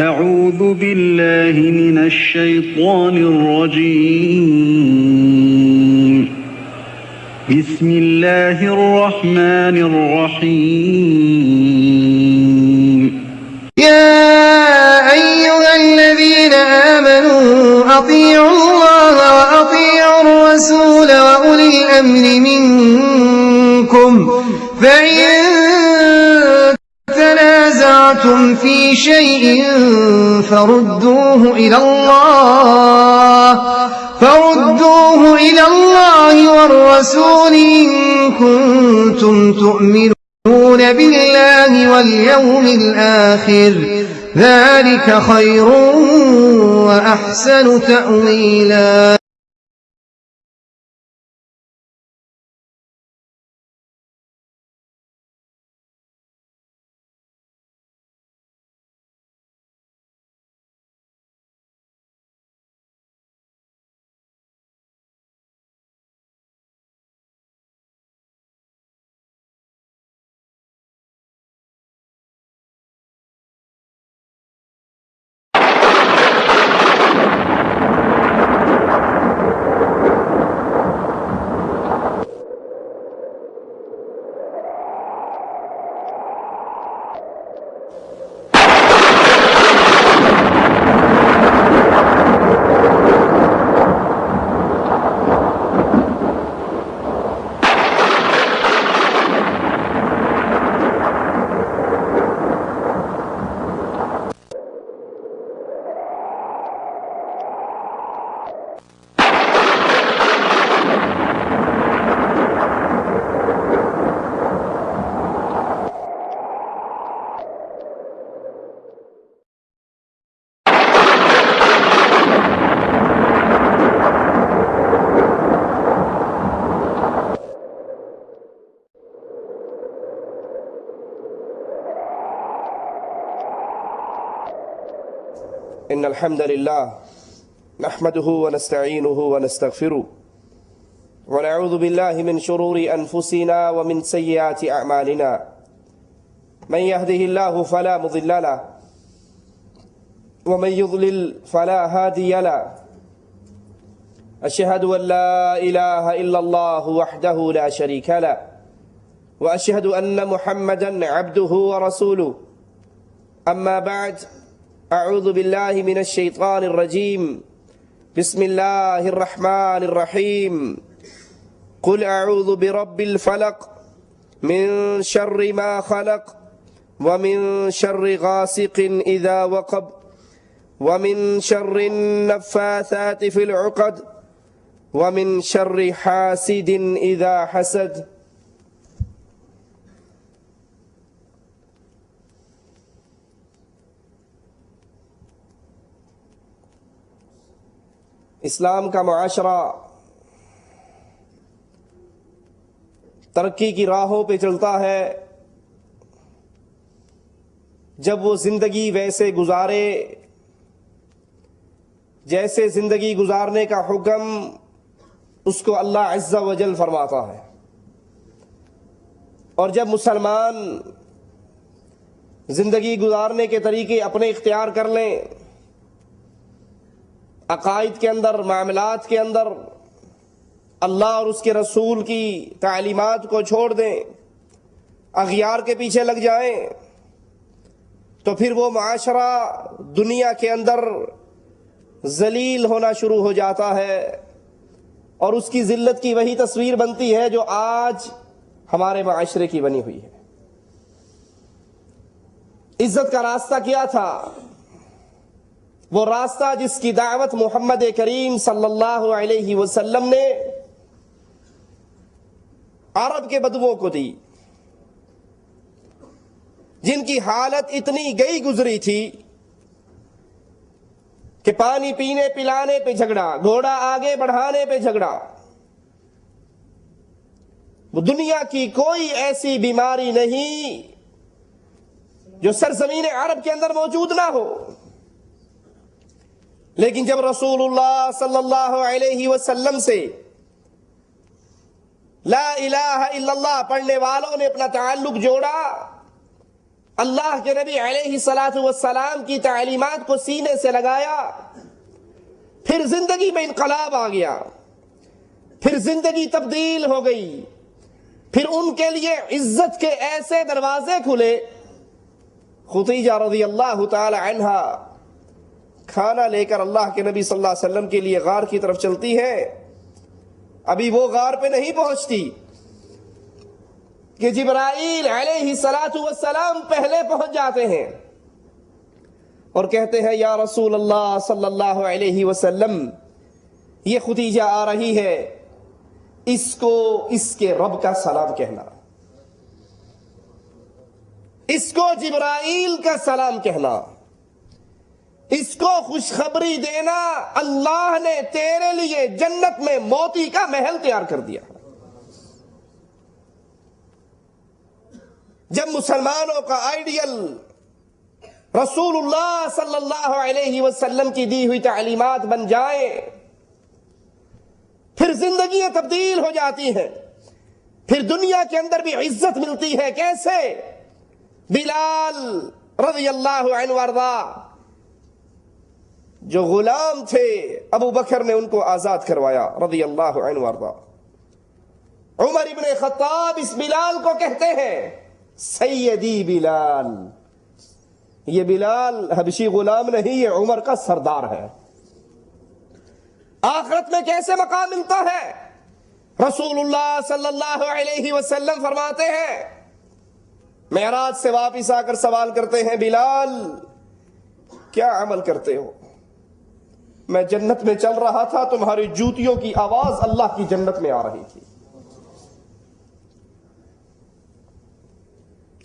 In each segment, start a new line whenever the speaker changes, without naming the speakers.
أعوذ بالله من الشيطان الرجيم. بسم الله الرحمن الرحيم.
يا أيها الذين آمنوا أطيعوا الله وأطيعوا الرسول وأولي الأمر منكم فإن تنازعتم في شيء فردوه إلى الله والرسول إن كنتم تؤمنون بالله واليوم الآخر ذلك خير وأحسن تأويلا.
إن الحمد لله نحمده ونستعينه ونستغفره ونعوذ بالله من شرور أنفسنا ومن سيئات أعمالنا من يهده الله فلا مضل له ومن يضلل فلا هادي له أشهد أن لا إله إلا الله وحده لا شريك له وأشهد أن محمدا عبده ورسوله أما بعد أعوذ بالله من الشيطان الرجيم بسم الله الرحمن الرحيم قل أعوذ برب الفلق من شر ما خلق ومن شر غاسق إذا وقب ومن شر النفاثات في العقد ومن شر حاسد إذا حسد. اسلام کا معاشرہ ترقی کی راہوں پہ چلتا ہے جب وہ زندگی ویسے گزارے جیسے زندگی گزارنے کا حکم اس کو اللہ عز و جل فرماتا ہے، اور جب مسلمان زندگی گزارنے کے طریقے اپنے اختیار کر لیں، عقائد کے اندر، معاملات کے اندر اللہ اور اس کے رسول کی تعلیمات کو چھوڑ دیں، اغیار کے پیچھے لگ جائیں، تو پھر وہ معاشرہ دنیا کے اندر ذلیل ہونا شروع ہو جاتا ہے، اور اس کی ذلت کی وہی تصویر بنتی ہے جو آج ہمارے معاشرے کی بنی ہوئی ہے۔ عزت کا راستہ کیا تھا؟ وہ راستہ جس کی دعوت محمد کریم صلی اللہ علیہ وسلم نے عرب کے بدوؤں کو دی، جن کی حالت اتنی گئی گزری تھی کہ پانی پینے پلانے پہ جھگڑا، گھوڑا آگے بڑھانے پہ جھگڑا، وہ دنیا کی کوئی ایسی بیماری نہیں جو سرزمین عرب کے اندر موجود نہ ہو، لیکن جب رسول اللہ صلی اللہ علیہ وسلم سے لا الہ الا اللہ پڑھنے والوں نے اپنا تعلق جوڑا اللہ کے نبی علیہ الصلاۃ والسلام کی تعلیمات کو سینے سے لگایا، پھر زندگی میں انقلاب آ گیا، پھر زندگی تبدیل ہو گئی، پھر ان کے لیے عزت کے ایسے دروازے کھلے۔ خدیجہ رضی اللہ تعالی عنہا کھانا لے کر اللہ کے نبی صلی اللہ علیہ وسلم کے لیے غار کی طرف چلتی ہے، ابھی وہ غار پہ نہیں پہنچتی کہ جبرائیل علیہ الصلاۃ والسلام پہلے پہنچ جاتے ہیں اور کہتے ہیں یا رسول اللہ صلی اللہ علیہ وسلم، یہ خدیجہ آ رہی ہے، اس کو اس کے رب کا سلام کہنا، اس کو جبرائیل کا سلام کہنا، اس کو خوشخبری دینا اللہ نے تیرے لیے جنت میں موتی کا محل تیار کر دیا۔ جب مسلمانوں کا آئیڈیل رسول اللہ صلی اللہ علیہ وسلم کی دی ہوئی تعلیمات بن جائیں، پھر زندگیاں تبدیل ہو جاتی ہیں، پھر دنیا کے اندر بھی عزت ملتی ہے۔ کیسے؟ بلال رضی اللہ عنہ وارضا جو غلام تھے، ابو بکر نے ان کو آزاد کروایا رضی اللہ عنہ وارضا۔ عمر ابن خطاب اس بلال کو کہتے ہیں سیدی بلال، یہ بلال حبشی غلام نہیں، یہ عمر کا سردار ہے۔ آخرت میں کیسے مقام ملتا ہے؟ رسول اللہ صلی اللہ علیہ وسلم فرماتے ہیں، معراج سے واپس آ کر سوال کرتے ہیں بلال کیا عمل کرتے ہو؟ میں جنت میں چل رہا تھا، تمہاری جوتیوں کی آواز اللہ کی جنت میں آ رہی تھی۔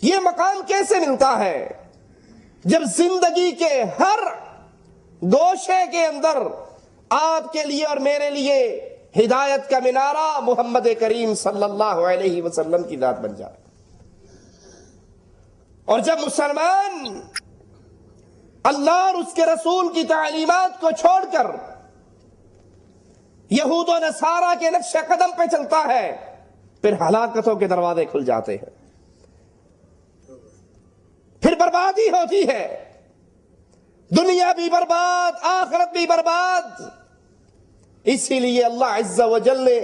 یہ مقام کیسے ملتا ہے؟ جب زندگی کے ہر گوشے کے اندر آپ کے لیے اور میرے لیے ہدایت کا مینارہ محمد کریم صلی اللہ علیہ وسلم کی ذات بن جائے، اور جب مسلمان اللہ اور اس کے رسول کی تعلیمات کو چھوڑ کر یہود و نصارہ کے نقش قدم پہ چلتا ہے، پھر ہلاکتوں کے دروازے کھل جاتے ہیں، پھر بربادی ہوتی ہے، دنیا بھی برباد، آخرت بھی برباد۔ اسی لیے اللہ عز و جل نے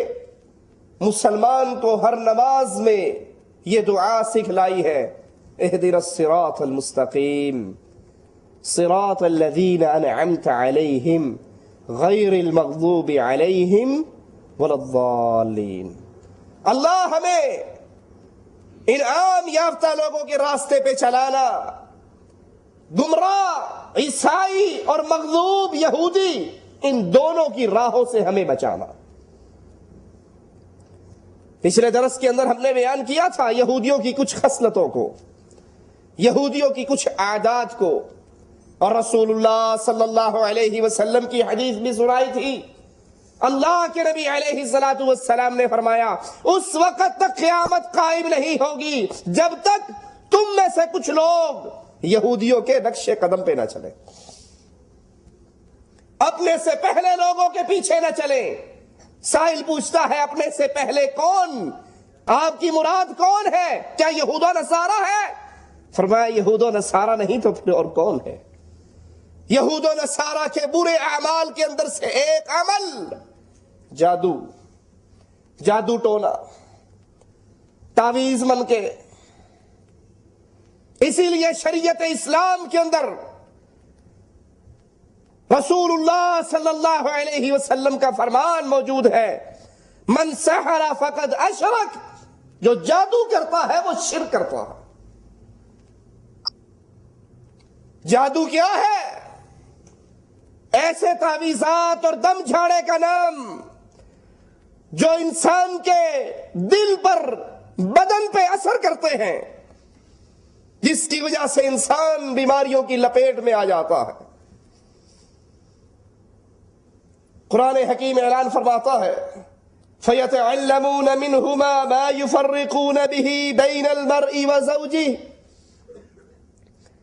مسلمان کو ہر نماز میں یہ دعا سکھلائی ہے، اہدنا الصراط المستقیم صراط الذین انعمت علیہم غیر المغضوب علیہم ولا الضالین۔ اللہ ہمیں انعام یافتہ لوگوں کے راستے پہ چلانا، گمراہ عیسائی اور مغضوب یہودی ان دونوں کی راہوں سے ہمیں بچانا۔ پچھلے درس کے اندر ہم نے بیان کیا تھا یہودیوں کی کچھ خصلتوں کو، یہودیوں کی کچھ عادات کو، اور رسول اللہ صلی اللہ علیہ وسلم کی حدیث بھی سنائی تھی۔ اللہ کے نبی علیہ الصلوۃ والسلام نے فرمایا اس وقت تک قیامت قائم نہیں ہوگی جب تک تم میں سے کچھ لوگ یہودیوں کے نقش قدم پہ نہ چلیں، اپنے سے پہلے لوگوں کے پیچھے نہ چلیں۔ سائل پوچھتا ہے اپنے سے پہلے کون؟ آپ کی مراد کون ہے؟ کیا یہود و نصارہ ہے؟ فرمایا یہود و نصارہ نہیں تو پھر اور کون ہے؟ یہود و نصارہ کے برے اعمال کے اندر سے ایک عمل جادو ٹونا، تعویذ من کے۔ اسی لیے شریعت اسلام کے اندر رسول اللہ صلی اللہ علیہ وسلم کا فرمان موجود ہے، من سحر فقد اشرک، جو جادو کرتا ہے وہ شرک کرتا ہے۔ جادو کیا ہے؟ ایسے تعویذات اور دم جھاڑے کا نام جو انسان کے دل پر، بدن پہ اثر کرتے ہیں، جس کی وجہ سے انسان بیماریوں کی لپیٹ میں آ جاتا ہے۔ قرآن حکیم اعلان فرماتا ہے فَيَتَعَلَّمُونَ مِنْهُمَا مَا يُفَرِّقُونَ بِهِ بَيْنَ الْمَرْءِ وَزَوْجِهِ۔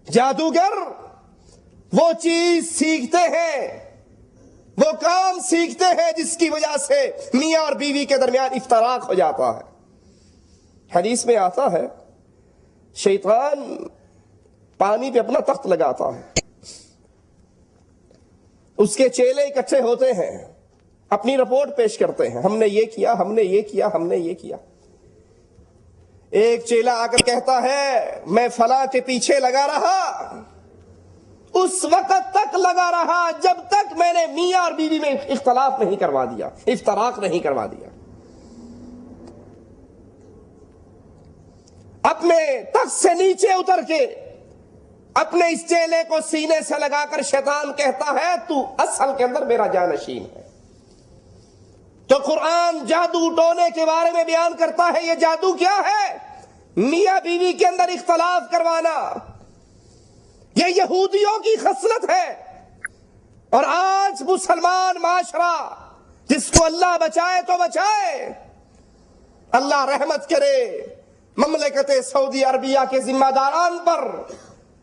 جادوگر وہ چیز سیکھتے ہیں، وہ کام سیکھتے ہیں جس کی وجہ سے میاں اور بیوی کے درمیان افتراق ہو جاتا ہے۔ حدیث میں آتا ہے شیطان پانی پہ اپنا تخت لگاتا ہے، اس کے چیلے اکٹھے ہوتے ہیں، اپنی رپورٹ پیش کرتے ہیں، ہم نے یہ کیا، ہم نے یہ کیا، ہم نے یہ کیا۔ ایک چیلا آ کر کہتا ہے میں فلاں کے پیچھے لگا رہا، اس وقت تک لگا رہا جب تک میں نے میاں اور بیوی میں اختلاف نہیں کروا دیا، افتراق نہیں کروا دیا۔ اپنے تخت سے نیچے اتر کے اپنے اس چیلے کو سینے سے لگا کر شیطان کہتا ہے تو اصل کے اندر میرا جانشین ہے۔ تو قرآن جادو ٹونے کے بارے میں بیان کرتا ہے، یہ جادو کیا ہے؟ میاں بیوی کے اندر اختلاف کروانا، یہ یہودیوں کی خصلت ہے۔ اور آج مسلمان معاشرہ، جس کو اللہ بچائے تو بچائے، اللہ رحمت کرے مملکت سعودی عربیہ کے ذمہ داران پر،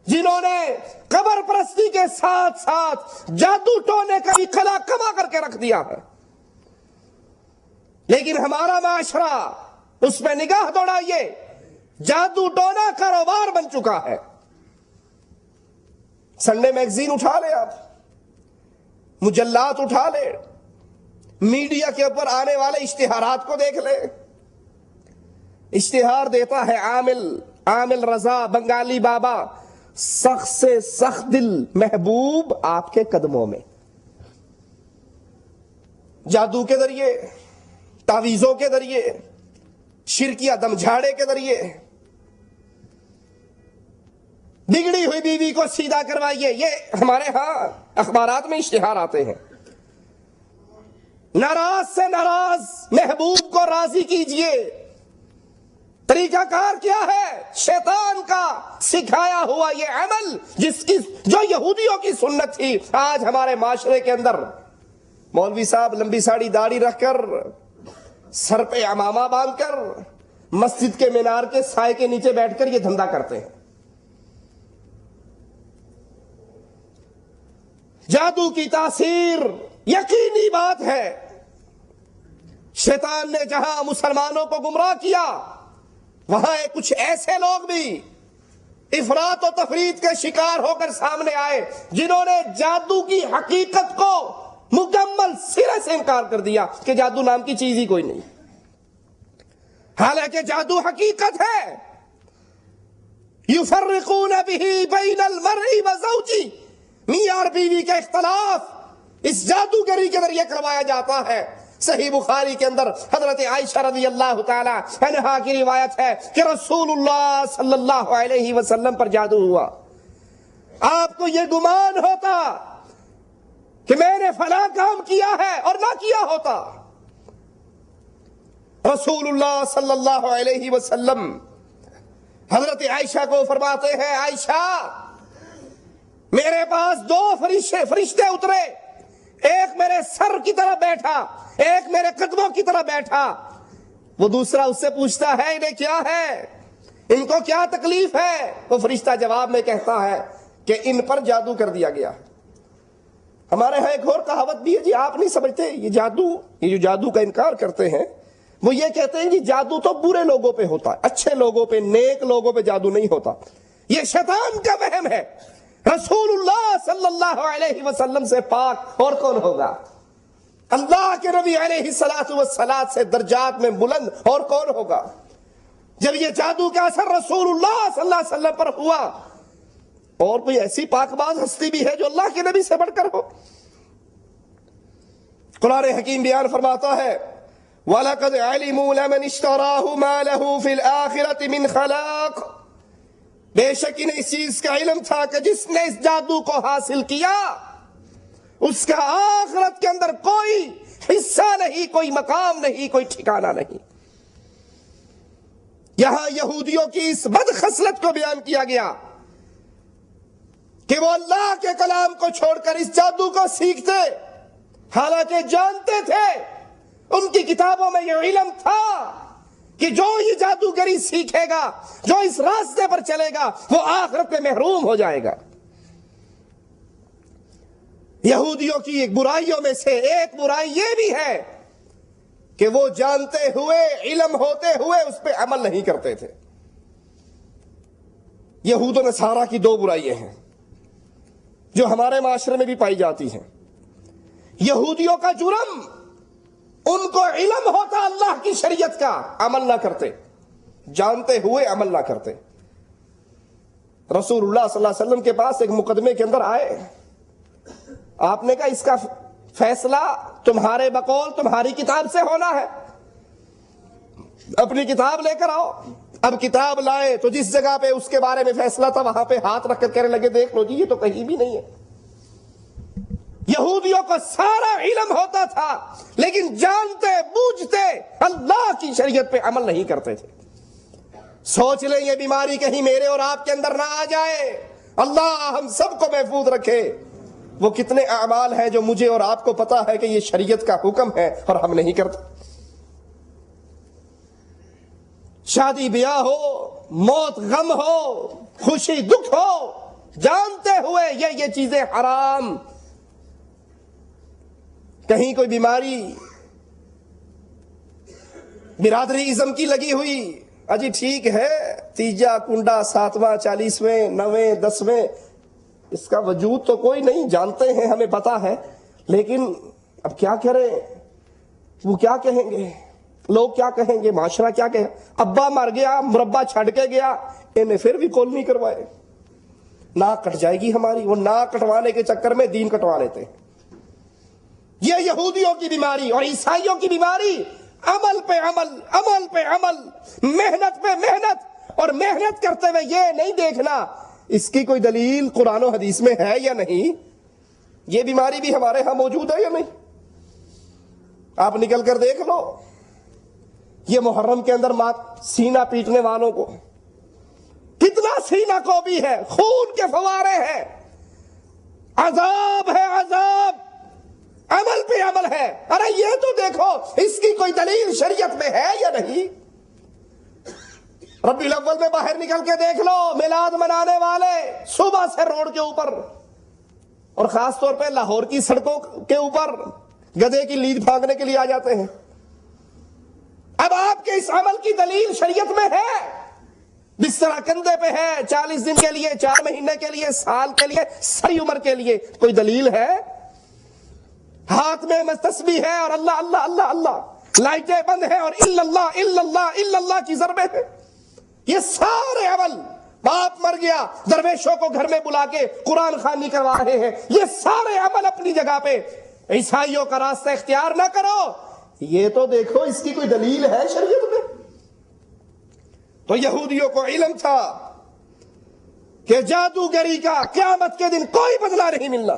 جنہوں نے قبر پرستی کے ساتھ ساتھ جادو ٹونے کا بھی کلا کما کر کے رکھ دیا ہے۔ لیکن ہمارا معاشرہ اس میں نگاہ دوڑائیے، جادو ٹونا کاروبار بن چکا ہے۔ سنڈے میگزین اٹھا لے، آپ مجلات اٹھا لے، میڈیا کے اوپر آنے والے اشتہارات کو دیکھ لے۔ اشتہار دیتا ہے عامل رضا بنگالی بابا، سخت سے سخت دل محبوب آپ کے قدموں میں۔ جادو کے ذریعے، تعویذوں کے ذریعے، شرکیہ دم جھاڑے کے ذریعے بگڑی ہوئی بیوی کو سیدھا کروائیے، یہ ہمارے ہاں اخبارات میں اشتہار آتے ہیں۔ ناراض سے ناراض محبوب کو راضی کیجئے۔ طریقہ کار کیا ہے؟ شیطان کا سکھایا ہوا یہ عمل، جو یہودیوں کی سنت تھی، آج ہمارے معاشرے کے اندر مولوی صاحب لمبی ساڑی داڑھی رکھ کر، سر پہ عمامہ باندھ کر، مسجد کے مینار کے سائے کے نیچے بیٹھ کر یہ دھندا کرتے ہیں۔ جادو کی تاثیر یقینی بات ہے۔ شیطان نے جہاں مسلمانوں کو گمراہ کیا، وہاں کچھ ایسے لوگ بھی افراط و تفریط کے شکار ہو کر سامنے آئے، جنہوں نے جادو کی حقیقت کو مکمل سرے سے انکار کر دیا کہ جادو نام کی چیز ہی کوئی نہیں، حالانکہ جادو حقیقت ہے۔ یفرقون بہ بین المرء وزوجہ، میاں اور بیوی کا اختلاف اس جادوگری کے ذریعے کروایا جاتا ہے۔ صحیح بخاری کے اندر حضرت عائشہ رضی اللہ تعالی عنہا کی روایت ہے کہ رسول اللہ صلی اللہ علیہ وسلم پر جادو ہوا۔ آپ کو یہ گمان ہوتا کہ میں نے فلاں کام کیا ہے اور نہ کیا ہوتا، رسول اللہ صلی اللہ علیہ وسلم حضرت عائشہ کو فرماتے ہیں، عائشہ میرے پاس دو فرشتے اترے، ایک میرے سر کی طرف بیٹھا، ایک میرے قدموں کی طرف بیٹھا۔ وہ دوسرا اس سے پوچھتا ہے انہیں کیا ہے، ان کو کیا تکلیف ہے؟ وہ فرشتہ جواب میں کہتا ہے کہ ان پر جادو کر دیا گیا۔ ہمارے ہاں ایک اور کہاوت بھی ہے، جی آپ نہیں سمجھتے، یہ جو جادو کا انکار کرتے ہیں، وہ یہ کہتے ہیں جی جادو تو برے لوگوں پہ ہوتا ہے، اچھے لوگوں پہ، نیک لوگوں پہ جادو نہیں ہوتا۔ یہ شیطان کا وہم ہے۔ رسول اللہ صلی اللہ علیہ وسلم سے پاک اور کون ہوگا؟ اللہ کے نبی علیہ الصلوۃ والسلام سے درجات میں بلند اور کون ہوگا؟ جب یہ جادو کا اثر رسول اللہ صلی اللہ علیہ وسلم پر ہوا، اور کوئی ایسی پاک باز ہستی بھی ہے جو اللہ کے نبی سے بڑھ کر ہو؟ قرآن حکیم بیان فرماتا ہے وَلَقَدْ عَلِمُوا لَمَنِ اشْتَرَاهُ مَا لَهُ فِي الْآخِرَةِ مِنْ خَلَاقٍ، بے شک انہیں اس چیز کا علم تھا کہ جس نے اس جادو کو حاصل کیا، اس کا آخرت کے اندر کوئی حصہ نہیں، کوئی مقام نہیں، کوئی ٹھکانہ نہیں۔ یہاں یہودیوں کی اس بد خصلت کو بیان کیا گیا کہ وہ اللہ کے کلام کو چھوڑ کر اس جادو کو سیکھتے، حالانکہ جانتے تھے، ان کی کتابوں میں یہ علم تھا کہ جو یہ جادوگری سیکھے گا، جو اس راستے پر چلے گا، وہ آخرت میں محروم ہو جائے گا۔ یہودیوں کی ایک برائیوں میں سے ایک برائی یہ بھی ہے کہ وہ جانتے ہوئے، علم ہوتے ہوئے اس پہ عمل نہیں کرتے تھے۔ یہود و نصارہ کی دو برائیاں ہیں جو ہمارے معاشرے میں بھی پائی جاتی ہیں. یہودیوں کا جرم، ان کو علم ہوتا اللہ کی شریعت کا، عمل نہ کرتے، جانتے ہوئے عمل نہ کرتے. رسول اللہ صلی اللہ علیہ وسلم کے پاس ایک مقدمے کے اندر آئے، آپ نے کہا اس کا فیصلہ تمہارے بقول تمہاری کتاب سے ہونا ہے، اپنی کتاب لے کر آؤ. اب کتاب لائے تو جس جگہ پہ اس کے بارے میں فیصلہ تھا وہاں پہ ہاتھ رکھ کر کہنے لگے دیکھ لو جی یہ تو کہیں بھی نہیں ہے. یہودیوں کو سارا علم ہوتا تھا لیکن جانتے بوجھتے اللہ کی شریعت پہ عمل نہیں کرتے تھے. سوچ لیں یہ بیماری کہیں میرے اور آپ کے اندر نہ آ جائے، اللہ ہم سب کو محفوظ رکھے. وہ کتنے اعمال ہیں جو مجھے اور آپ کو پتا ہے کہ یہ شریعت کا حکم ہے اور ہم نہیں کرتے. شادی بیاہ ہو، موت غم ہو، خوشی دکھ ہو، جانتے ہوئے یہ چیزیں حرام. کہیں کوئی بیماری برادری ازم کی لگی ہوئی، اجی ٹھیک ہے، تیجا کنڈا 7واں 40ویں 9ویں 10ویں، اس کا وجود تو کوئی نہیں، جانتے ہیں ہمیں پتا ہے، لیکن اب کیا کریں؟ وہ کیا کہیں گے، لوگ کیا کہیں گے، معاشرہ کیا کہے. ابا مر گیا، مربع چھڑ کے گیا، انہیں پھر بھی کول نہیں کروائے، ناک کٹ جائے گی ہماری. وہ ناک کٹوانے کے چکر میں دین کٹوا لیتے. یہ یہودیوں کی بیماری اور عیسائیوں کی بیماری، عمل پہ عمل، عمل پہ عمل، محنت پہ محنت، اور محنت کرتے ہوئے یہ نہیں دیکھنا اس کی کوئی دلیل قرآن و حدیث میں ہے یا نہیں. یہ بیماری بھی ہمارے ہاں موجود ہے یا نہیں؟ آپ نکل کر دیکھ لو. یہ محرم کے اندر سینہ پیٹنے والوں کو کتنا سینہ کو بھی ہے، خون کے فوارے ہیں، عذاب ہے عذاب، عمل پہ عمل ہے. ارے یہ تو دیکھو اس کی کوئی دلیل شریعت میں ہے یا نہیں. ربیع الاول میں باہر نکل کے دیکھ لو، میلاد منانے والے صبح سے روڈ کے اوپر اور خاص طور پہ لاہور کی سڑکوں کے اوپر گدھے کی لید پھانکنے کے لیے آ جاتے ہیں. اب آپ کے اس عمل کی دلیل شریعت میں ہے؟ بستر کندھے پہ ہے 40 دن کے لیے، 4 مہینے کے لیے، سال کے لیے، ساری عمر کے لیے، کوئی دلیل ہے؟ ہاتھ میں تسبیح ہے اور اللہ اللہ اللہ اللہ، لائٹیں بند ہیں اور الا اللہ الا اللہ الا اللہ کی ضربیں ہیں. یہ سارے عمل، باپ مر گیا درویشوں کو گھر میں بلا کے قرآن خوانی کروا رہے ہیں، یہ سارے عمل اپنی جگہ پہ. عیسائیوں کا راستہ اختیار نہ کرو، یہ تو دیکھو اس کی کوئی دلیل ہے شریعت میں. تو یہودیوں کو علم تھا کہ جادوگری کا قیامت کے دن کوئی بدلہ نہیں ملنا،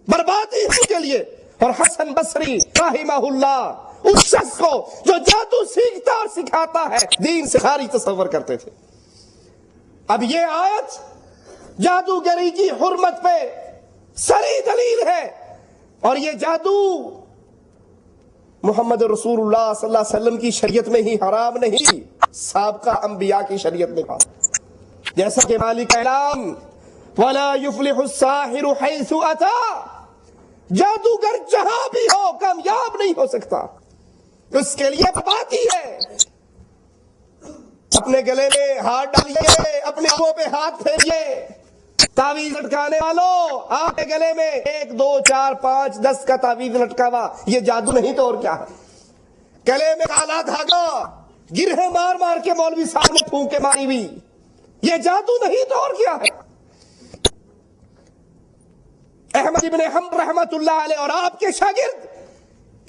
بربادی کے لیے. اور حسن بصری رحمہ اللہ اس شخص کو جو جادو سیکھتا اور سکھاتا ہے دین سے خارج تصور کرتے تھے. اب یہ آیت جادوگری کی حرمت پہ صریح دلیل ہے، اور یہ جادو محمد رسول اللہ صلی اللہ علیہ وسلم کی شریعت میں ہی حرام نہیں، سابقہ انبیاء کی شریعت میں حرام. جیسا کہ مالک اعلان وَلَا يُفْلِحُ السَّاحِرُ حَيْثُ أَتَى، جادوگر جہاں بھی ہو کامیاب نہیں ہو سکتا. اس کے لیے باتی ہے. اپنے گلے میں ہاتھ ڈالیے، اپنے آنکھوں پہ ہاتھ پھیریے. تعویذ لٹکانے والوں، آپ کے گلے میں 1 2 4 5 10 کا تعویذ لٹکا ہوا، یہ جادو نہیں تو اور کیا ہے؟ گلے میں کالا دھاگا گرہ مار مار کے مولوی صاحب نے پھونکے ماری ہوئی، یہ جادو نہیں تو اور کیا ہے؟ احمد ابن حنبل رحمت اللہ علیہ اور آپ کے شاگرد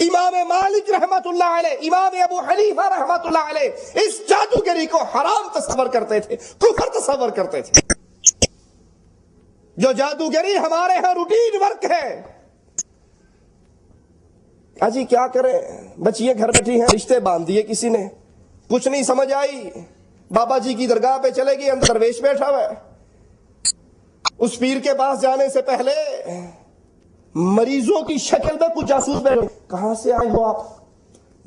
امام مالک رحمت اللہ علیہ، امام ابو حنیفہ رحمت اللہ علیہ اس جادوگری کو حرام تصور کرتے تھے، کفر تصور کرتے تھے. جو جادوگری ہمارے ہاں روٹین ورک ہے. اجی کیا کریں، بچیاں گھر بیٹھی ہیں، رشتے باندھ دیے کسی نے، کچھ نہیں سمجھ آئی، بابا جی کی درگاہ پہ چلے گی، اندر درویش بیٹھا ہوا ہے. اس پیر کے پاس جانے سے پہلے مریضوں کی شکل میں کچھ جاسوس بیٹھے. کہاں سے آئے ہو آپ؟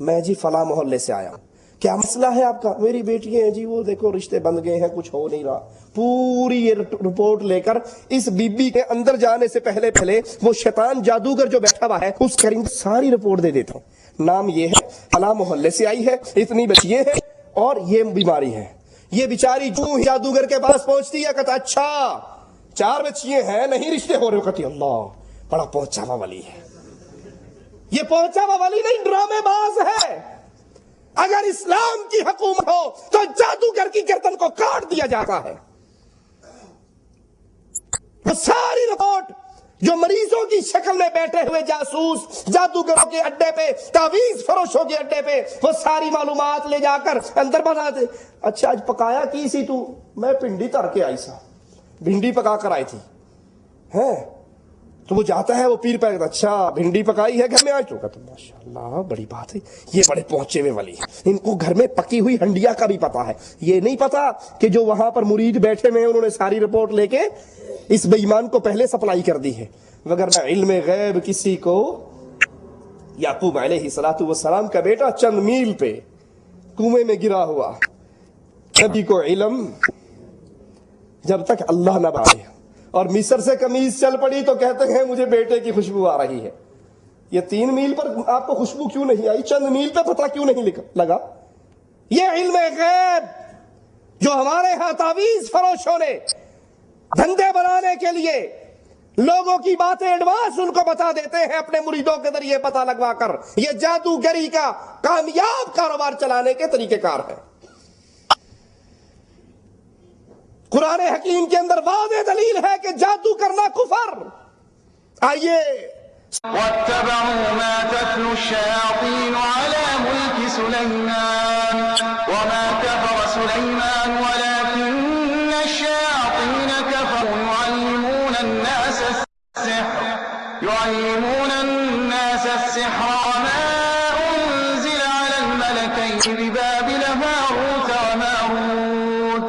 میں جی فلاں محلے سے آیا ہوں. کیا مسئلہ ہے آپ کا؟ میری بیٹی ہے جی، وہ دیکھو رشتے بند گئے ہیں، کچھ ہو نہیں رہا. پوری یہ رپورٹ لے کر اس بی بی کے اندر جانے سے پہلے وہ شیطان جادوگر جو بیٹھا ہوا ہے اس کے ساری رپورٹ دے دیتا ہوں. نام یہ ہے، فلاں محلے سے آئی ہے، اتنی بچیاں ہیں اور یہ بیماری ہے. یہ بیچاری جو جادوگر کے پاس پہنچتی ہے کہتا اچھا 4 بچیاں ہیں, نہیں رشتے ہو رہے, کہتی اللہ بڑا پہنچا ہوا ولی ہے. یہ پہنچا ہوا ولی نہیں, ڈرامے باز ہے. اگر اسلام کی حکومت ہو تو جادوگر کی گردن کو کاٹ دیا جاتا ہے. وہ ساری رپورٹ جو مریضوں کی شکل میں بیٹھے ہوئے جاسوس جادوگروں کے اڈے پہ, تعویذ فروشوں کے اڈے پہ, وہ ساری معلومات لے جا کر اندر بنا دے. اچھا آج پکایا کی سی تو؟ میں پنڈی تر کے آئی سا, بھنڈی پکا کر آئی تھی. ہے تو وہ جاتا ہے, وہ پیر پہ کہتا اچھا بھنڈی پکائی ہے گھر میں آج؟ تو کہتا ماشاءاللہ بڑی بات ہے, یہ بڑے پہنچے ہوئے ولی ہیں, ان کو گھر میں پکی ہوئی ہنڈیا کا بھی پتا ہے. یہ نہیں پتا کہ جو وہاں پر مرید بیٹھے ہوئے ہیں انہوں نے ساری رپورٹ لے کے اس بے ایمان کو پہلے سپلائی کر دی ہے. وگرنہ علم غیب کسی کو, یعقوب علیہ السلام کا بیٹا چند میل پہ کنویں میں گرا ہوا, نبی کو علم جب تک اللہ نہ بھائے, اور مصر سے قمیض چل پڑی تو کہتے ہیں مجھے بیٹے کی خوشبو آ رہی ہے. یہ 3 میل پر آپ کو خوشبو کیوں نہیں آئی؟ چند میل پہ پتہ کیوں نہیں لگا؟ یہ علم غیب جو ہمارے ہاں تعویذ فروشوں نے دھندے بنانے کے لیے لوگوں کی باتیں ایڈوانس ان کو بتا دیتے ہیں اپنے مریدوں کے ذریعے پتہ لگوا کر, یہ جادوگری کا کامیاب کاروبار چلانے کے طریقہ کار ہے. قرآن حکیم کے اندر واضح دلیل ہے کہ جادو کرنا کفر. آئیے
واتبعوا ما تتلو الشياطين على ملك سليمان وما كفر سليمان ولكن الشياطين كفروا يعلمون الناس السحر وما أنزل على الملكين ببابل هاروت وماروت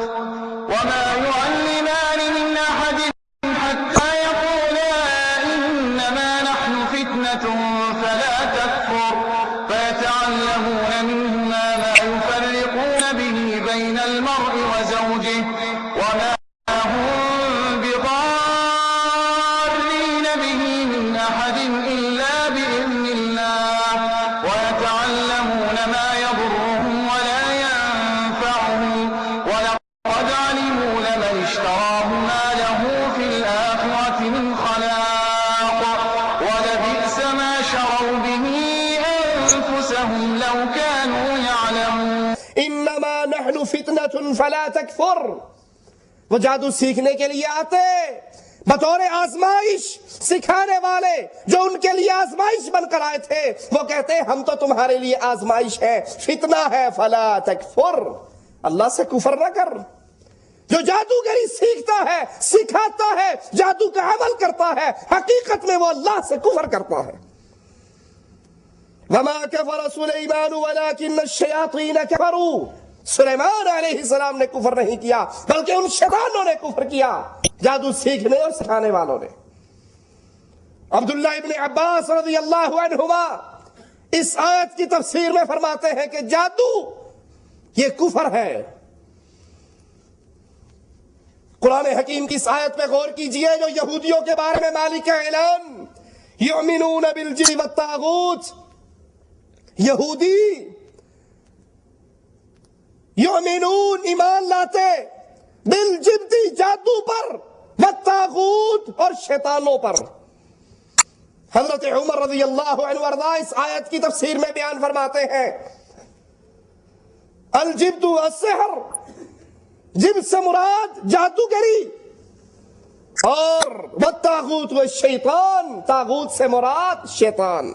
وما يعلمان من أحد حتى يقولا إنما نحن فتنة فلا تكفر فيتعلمون منهما ما يفرقون به بين المرء وزوجه وما هم بضارين به من أحد إلا بإذن الله ويتعلمون ما يضرهم ولا ينفعهم ولقد علموا لمن اشتراه ما له في الآخرة من خلاق ولبئس ما شروا به أنفسهم لو كانوا يعلمون.
انما نحن فتنة فلا تکفر. وہ جادو سیکھنے کے لیے آتے بطور آزمائش, سکھانے والے جو ان کے لیے آزمائش بن کر آئے تھے وہ کہتے ہم تو تمہارے لیے آزمائش ہے, فتنہ ہے, فلا تکفر, اللہ سے کفر نہ کر. جو جادوگری سیکھتا ہے, سکھاتا ہے, جادو کا عمل کرتا ہے, حقیقت میں وہ اللہ سے کفر کرتا ہے. وما کفر سلیمان ولکن الشیاطین کفروا. سلیمان علیہ السلام نے کفر نہیں کیا بلکہ ان شیطانوں نے کفر کیا, جادو سیکھنے اور سکھانے والوں نے. عبداللہ ابن عباس رضی اللہ عنہما اس آیت کی تفسیر میں فرماتے ہیں کہ جادو یہ کفر ہے. قرآن حکیم کی اس آیت پہ غور کیجئے جو یہودیوں کے بارے میں مالک کا اعلان, یؤمنون بالجبت والطاغوت. یہودی یؤمنون ایمان لاتے بالجبتی جادو پر, والطاغوت اور شیطانوں پر. حضرت عمر رضی اللہ عنہ وارضا اس آیت کی تفسیر میں بیان فرماتے ہیں الجبت والسحر, جبت سے مراد جادوگری, اور والطاغوت والشیطان, طاغوت سے مراد شیطان.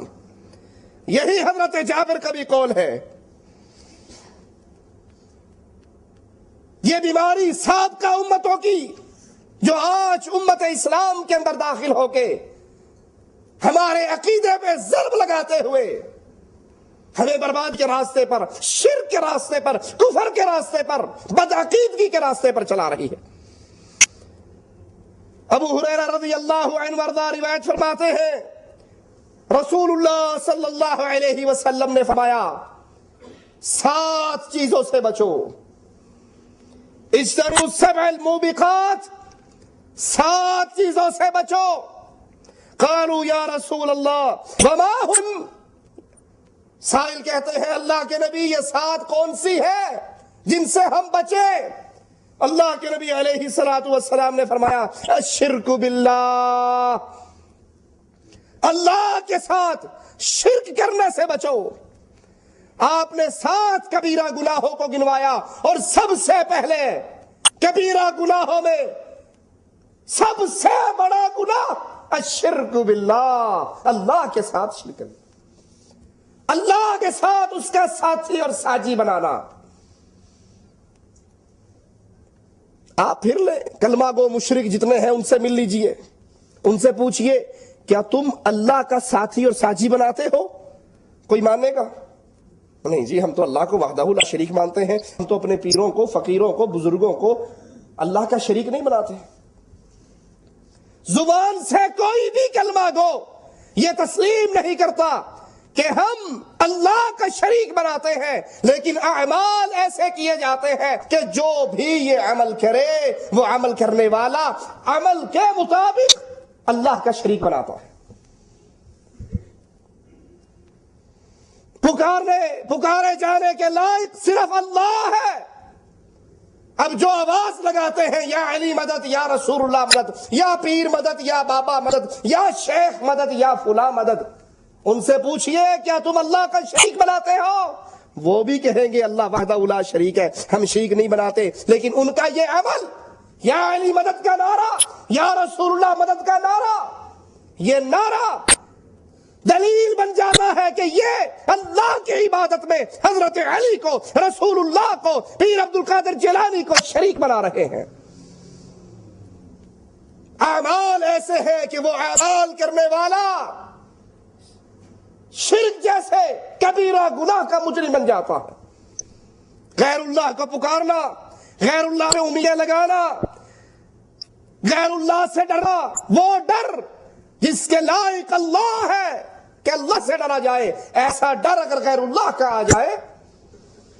یہی حضرت جابر کا بھی قول ہے. یہ بیماری سابقہ امتوں کی جو آج امت اسلام کے اندر داخل ہو کے ہمارے عقیدے پہ ضرب لگاتے ہوئے ہمیں برباد کے راستے پر, شرک کے راستے پر, کفر کے راستے پر, بدعقیدگی کے راستے پر چلا رہی ہے. ابو ہریرہ رضی اللہ عنہ وارضا روایت فرماتے ہیں رسول اللہ صلی اللہ علیہ وسلم نے فرمایا 7 چیزوں سے بچو. اجتنبوا السبع الموبقات, 7 چیزوں سے بچو. قالوا یا رسول اللہ وما ہن, سائل کہتے ہیں اللہ کے نبی یہ 7 کون سی ہے؟ جن سے ہم بچے. اللہ کے نبی علیہ الصلوۃ والسلام نے فرمایا الشرک باللہ، اللہ کے ساتھ شرک کرنے سے بچو. آپ نے 7 کبیرہ گناہوں کو گنوایا اور سب سے پہلے کبیرہ گناہوں میں سب سے بڑا گناہ الشرک باللہ، اللہ کے ساتھ شرک کرنا، اللہ کے ساتھ اس کا ساتھی اور ساجی بنانا. آپ پھر لیں کلمہ گو مشرک جتنے ہیں ان سے مل لیجئے، ان سے پوچھئے کیا تم اللہ کا ساتھی اور ساجی بناتے ہو؟ کوئی ماننے گا نہیں جی، ہم تو اللہ کو وحدہ لا شریک مانتے ہیں، ہم تو اپنے پیروں کو، فقیروں کو، بزرگوں کو اللہ کا شریک نہیں بناتے. زبان سے کوئی بھی کلمہ گو یہ تسلیم نہیں کرتا کہ ہم اللہ کا شریک بناتے ہیں، لیکن اعمال ایسے کیے جاتے ہیں کہ جو بھی یہ عمل کرے وہ عمل کرنے والا عمل کے مطابق اللہ کا شریک بناتا ہے. پکارے جانے کے لائق صرف اللہ ہے. اب جو آواز لگاتے ہیں یا علی مدد، یا رسول اللہ مدد، یا پیر مدد، یا بابا مدد، یا شیخ مدد، یا فلاں مدد، ان سے پوچھئے کیا تم اللہ کا شریک بناتے ہو؟ وہ بھی کہیں گے اللہ وحدہ لا شریک ہے، ہم شریک نہیں بناتے. لیکن ان کا یہ عمل، یا علی مدد کا نعرہ، یا رسول اللہ مدد کا نعرہ، یہ نعرہ دلیل بن جاتا ہے کہ یہ اللہ کی عبادت میں حضرت علی کو، رسول اللہ کو، پیر عبد القادر جیلانی کو شریک بنا رہے ہیں. اعمال ایسے ہیں کہ وہ اعمال کرنے والا شرک جیسے کبیرہ گناہ کا مجرم بن جاتا ہے. غیر اللہ کو پکارنا، غیر اللہ میں امیدیں لگانا، غیر اللہ سے ڈرنا، وہ ڈر جس کے لائق اللہ ہے کہ اللہ سے ڈرا جائے، ایسا ڈر اگر غیر اللہ کا آ جائے.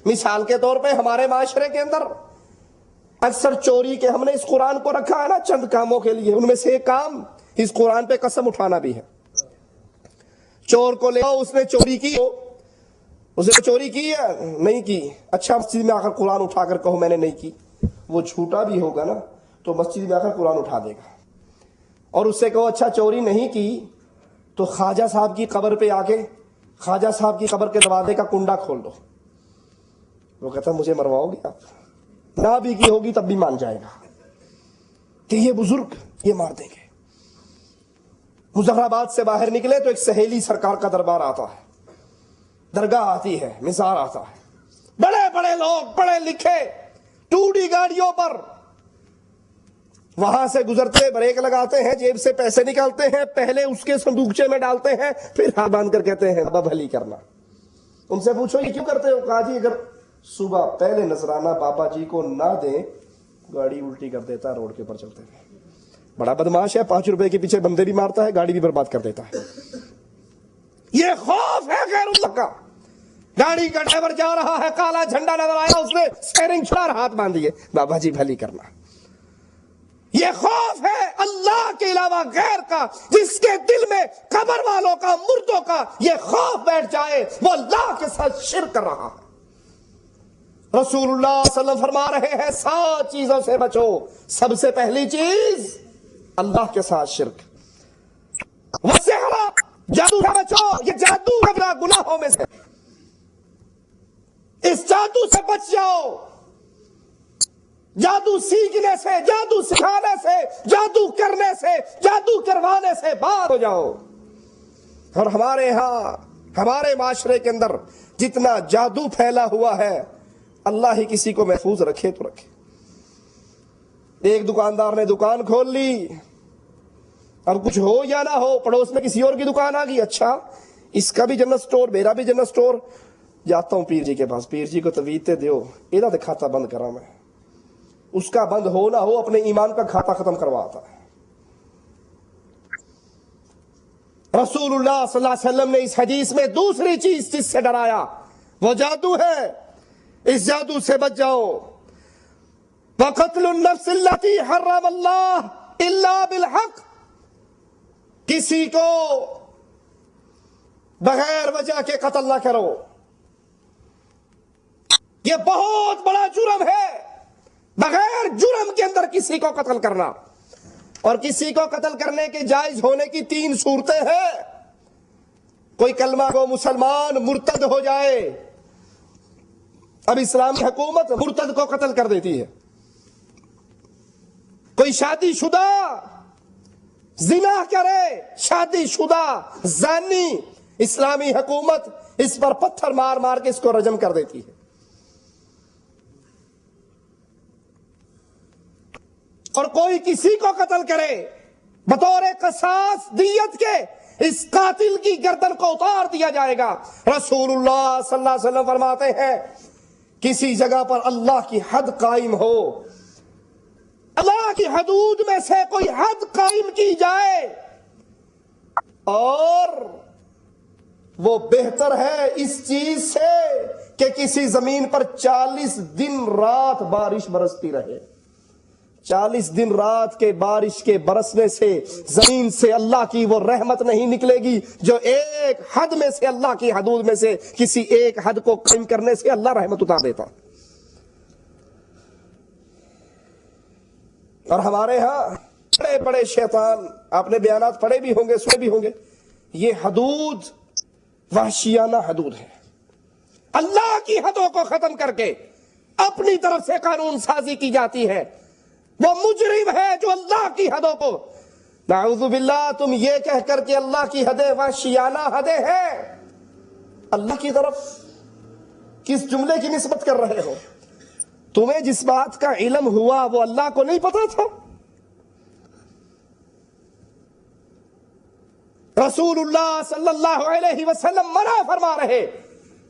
مثال کے طور پہ ہمارے معاشرے کے اندر اکثر چوری کے، ہم نے اس قرآن کو رکھا ہے نا چند کاموں کے لیے، ان میں سے ایک کام اس قرآن پہ قسم اٹھانا بھی ہے. چور کو لے آؤ، اس نے چوری کی، اسے چوری کی ہے نہیں کی، اچھا مسجد میں آ کر قرآن اٹھا کر کہو میں نے نہیں کی، وہ جھوٹا بھی ہوگا نا تو مسجد میں آ کر قرآن اٹھا دے گا. اور اس سے کہو اچھا چوری نہیں کی تو خواجہ صاحب کی قبر پہ آ کے خواجہ صاحب کی قبر کے دروازے کا کنڈا کھول دو. وہ کہتا مجھے مرواؤ گے آپ؟ نہ بھی کی ہوگی تب بھی مان جائے گا کہ یہ بزرگ یہ مار دیں گے. مظفرآباد سے باہر نکلے تو ایک سہیلی سرکار کا دربار آتا ہے، درگاہ آتی ہے، مزار آتا ہے، بڑے بڑے لوگ پڑھے لکھے 2D گاڑیوں پر وہاں سے گزرتے بریک لگاتے ہیں، جیب سے پیسے نکالتے ہیں، پہلے اس کے صندوقچے میں ڈالتے ہیں، پھر ہاتھ باندھ کر کہتے ہیں بابا بھلی کرنا. ان سے پوچھو یہ کیوں کرتے ہو؟ کہا جی اگر صبح پہلے نذرانہ بابا جی کو نہ دیں گاڑی الٹی کر دیتا ہے روڈ کے اوپر چلتے ہوئے. بڑا بدماش ہے، 5 روپے کے پیچھے بندے بھی مارتا ہے، گاڑی بھی برباد کر دیتا ہے. یہ خوف ہے غیر اللہ کا. گاڑی کا ڈرائیور جا رہا ہے، کالا جھنڈا نظر آیا، اس نے اسٹیئرنگ چھڑا اور ہاتھ باندھ دیے، بابا جی بھلی کرنا. یہ خوف ہے اللہ کے علاوہ غیر کا. جس کے دل میں قبر والوں کا، مردوں کا یہ خوف بیٹھ جائے وہ اللہ کے ساتھ شرک کر رہا ہے. رسول اللہ صلی اللہ علیہ وسلم فرما رہے ہیں 7 چیزوں سے بچو. سب سے پہلی چیز اللہ کے ساتھ شرک. وسحر، جادو سے بچو، یہ جادو کا گناہوں میں سے. اس جادو سے بچ جاؤ. جادو سیکھنے سے، جادو سکھانے سے، جادو کرنے سے، جادو کروانے سے باہر ہو جاؤ. اور ہمارے ہاں، ہمارے معاشرے کے اندر جتنا جادو پھیلا ہوا ہے، اللہ ہی کسی کو محفوظ رکھے تو رکھے. ایک دکاندار نے دکان کھول لی، اب کچھ ہو یا نہ ہو پڑوس میں کسی اور کی دکان آ گئی، اچھا اس کا بھی جنرل سٹور، میرا بھی جنرل سٹور، جاتا ہوں پیر جی کے پاس، پیر جی کو تویتے دیو یہ کھاتا بند کرا میں. اس کا بند ہو نہ ہو اپنے ایمان کا کھاتا ختم کرواتا ہے. رسول اللہ صلی اللہ علیہ وسلم نے اس حدیث میں دوسری چیز جس سے ڈرایا وہ جادو ہے. اس جادو سے بچ جاؤ. وَقَتْلُ النَّفْسِ الَّتِي حَرَّمَ اللَّهُ إِلَّا بِالْحَقِّ، کسی کو بغیر وجہ کے قتل نہ کرو. یہ بہت بڑا جرم ہے، بغیر جرم کے اندر کسی کو قتل کرنا۔ اور کسی کو قتل کرنے کے جائز ہونے کی 3 صورتیں ہیں۔ کوئی کلمہ گو مسلمان مرتد ہو جائے، اب اسلامی حکومت مرتد کو قتل کر دیتی ہے۔ کوئی شادی شدہ زنا کرے، شادی شدہ زانی، اسلامی حکومت اس پر پتھر مار مار کے اس کو رجم کر دیتی ہے۔ اور کوئی کسی کو قتل کرے بطور قصاص دیت کے، اس قاتل کی گردن کو اتار دیا جائے گا۔ رسول اللہ صلی اللہ علیہ وسلم فرماتے ہیں کسی جگہ پر اللہ کی حد قائم ہو، اللہ کی حدود میں سے کوئی حد قائم کی جائے، اور وہ بہتر ہے اس چیز سے کہ کسی زمین پر 40 دن رات بارش برستی رہے۔ 40 دن رات کے بارش کے برسنے سے زمین سے اللہ کی وہ رحمت نہیں نکلے گی جو ایک حد میں سے، اللہ کی حدود میں سے کسی ایک حد کو قائم کرنے سے اللہ رحمت اتار دیتا۔ اور ہمارے ہاں بڑے بڑے شیطان، آپ نے بیانات پڑھے بھی ہوں گے، سنے بھی ہوں گے، یہ حدود وحشیانہ حدود ہے۔ اللہ کی حدوں کو ختم کر کے اپنی طرف سے قانون سازی کی جاتی ہے۔ وہ مجرم ہے جو اللہ کی حدوں کو، نعوذ باللہ، تم یہ کہہ کر کہ اللہ کی حدیں وحشیانہ حدیں ہیں، اللہ کی طرف کس جملے کی نسبت کر رہے ہو؟ تمہیں جس بات کا علم ہوا وہ اللہ کو نہیں پتا تھا؟ رسول اللہ صلی اللہ علیہ وسلم منع فرما رہے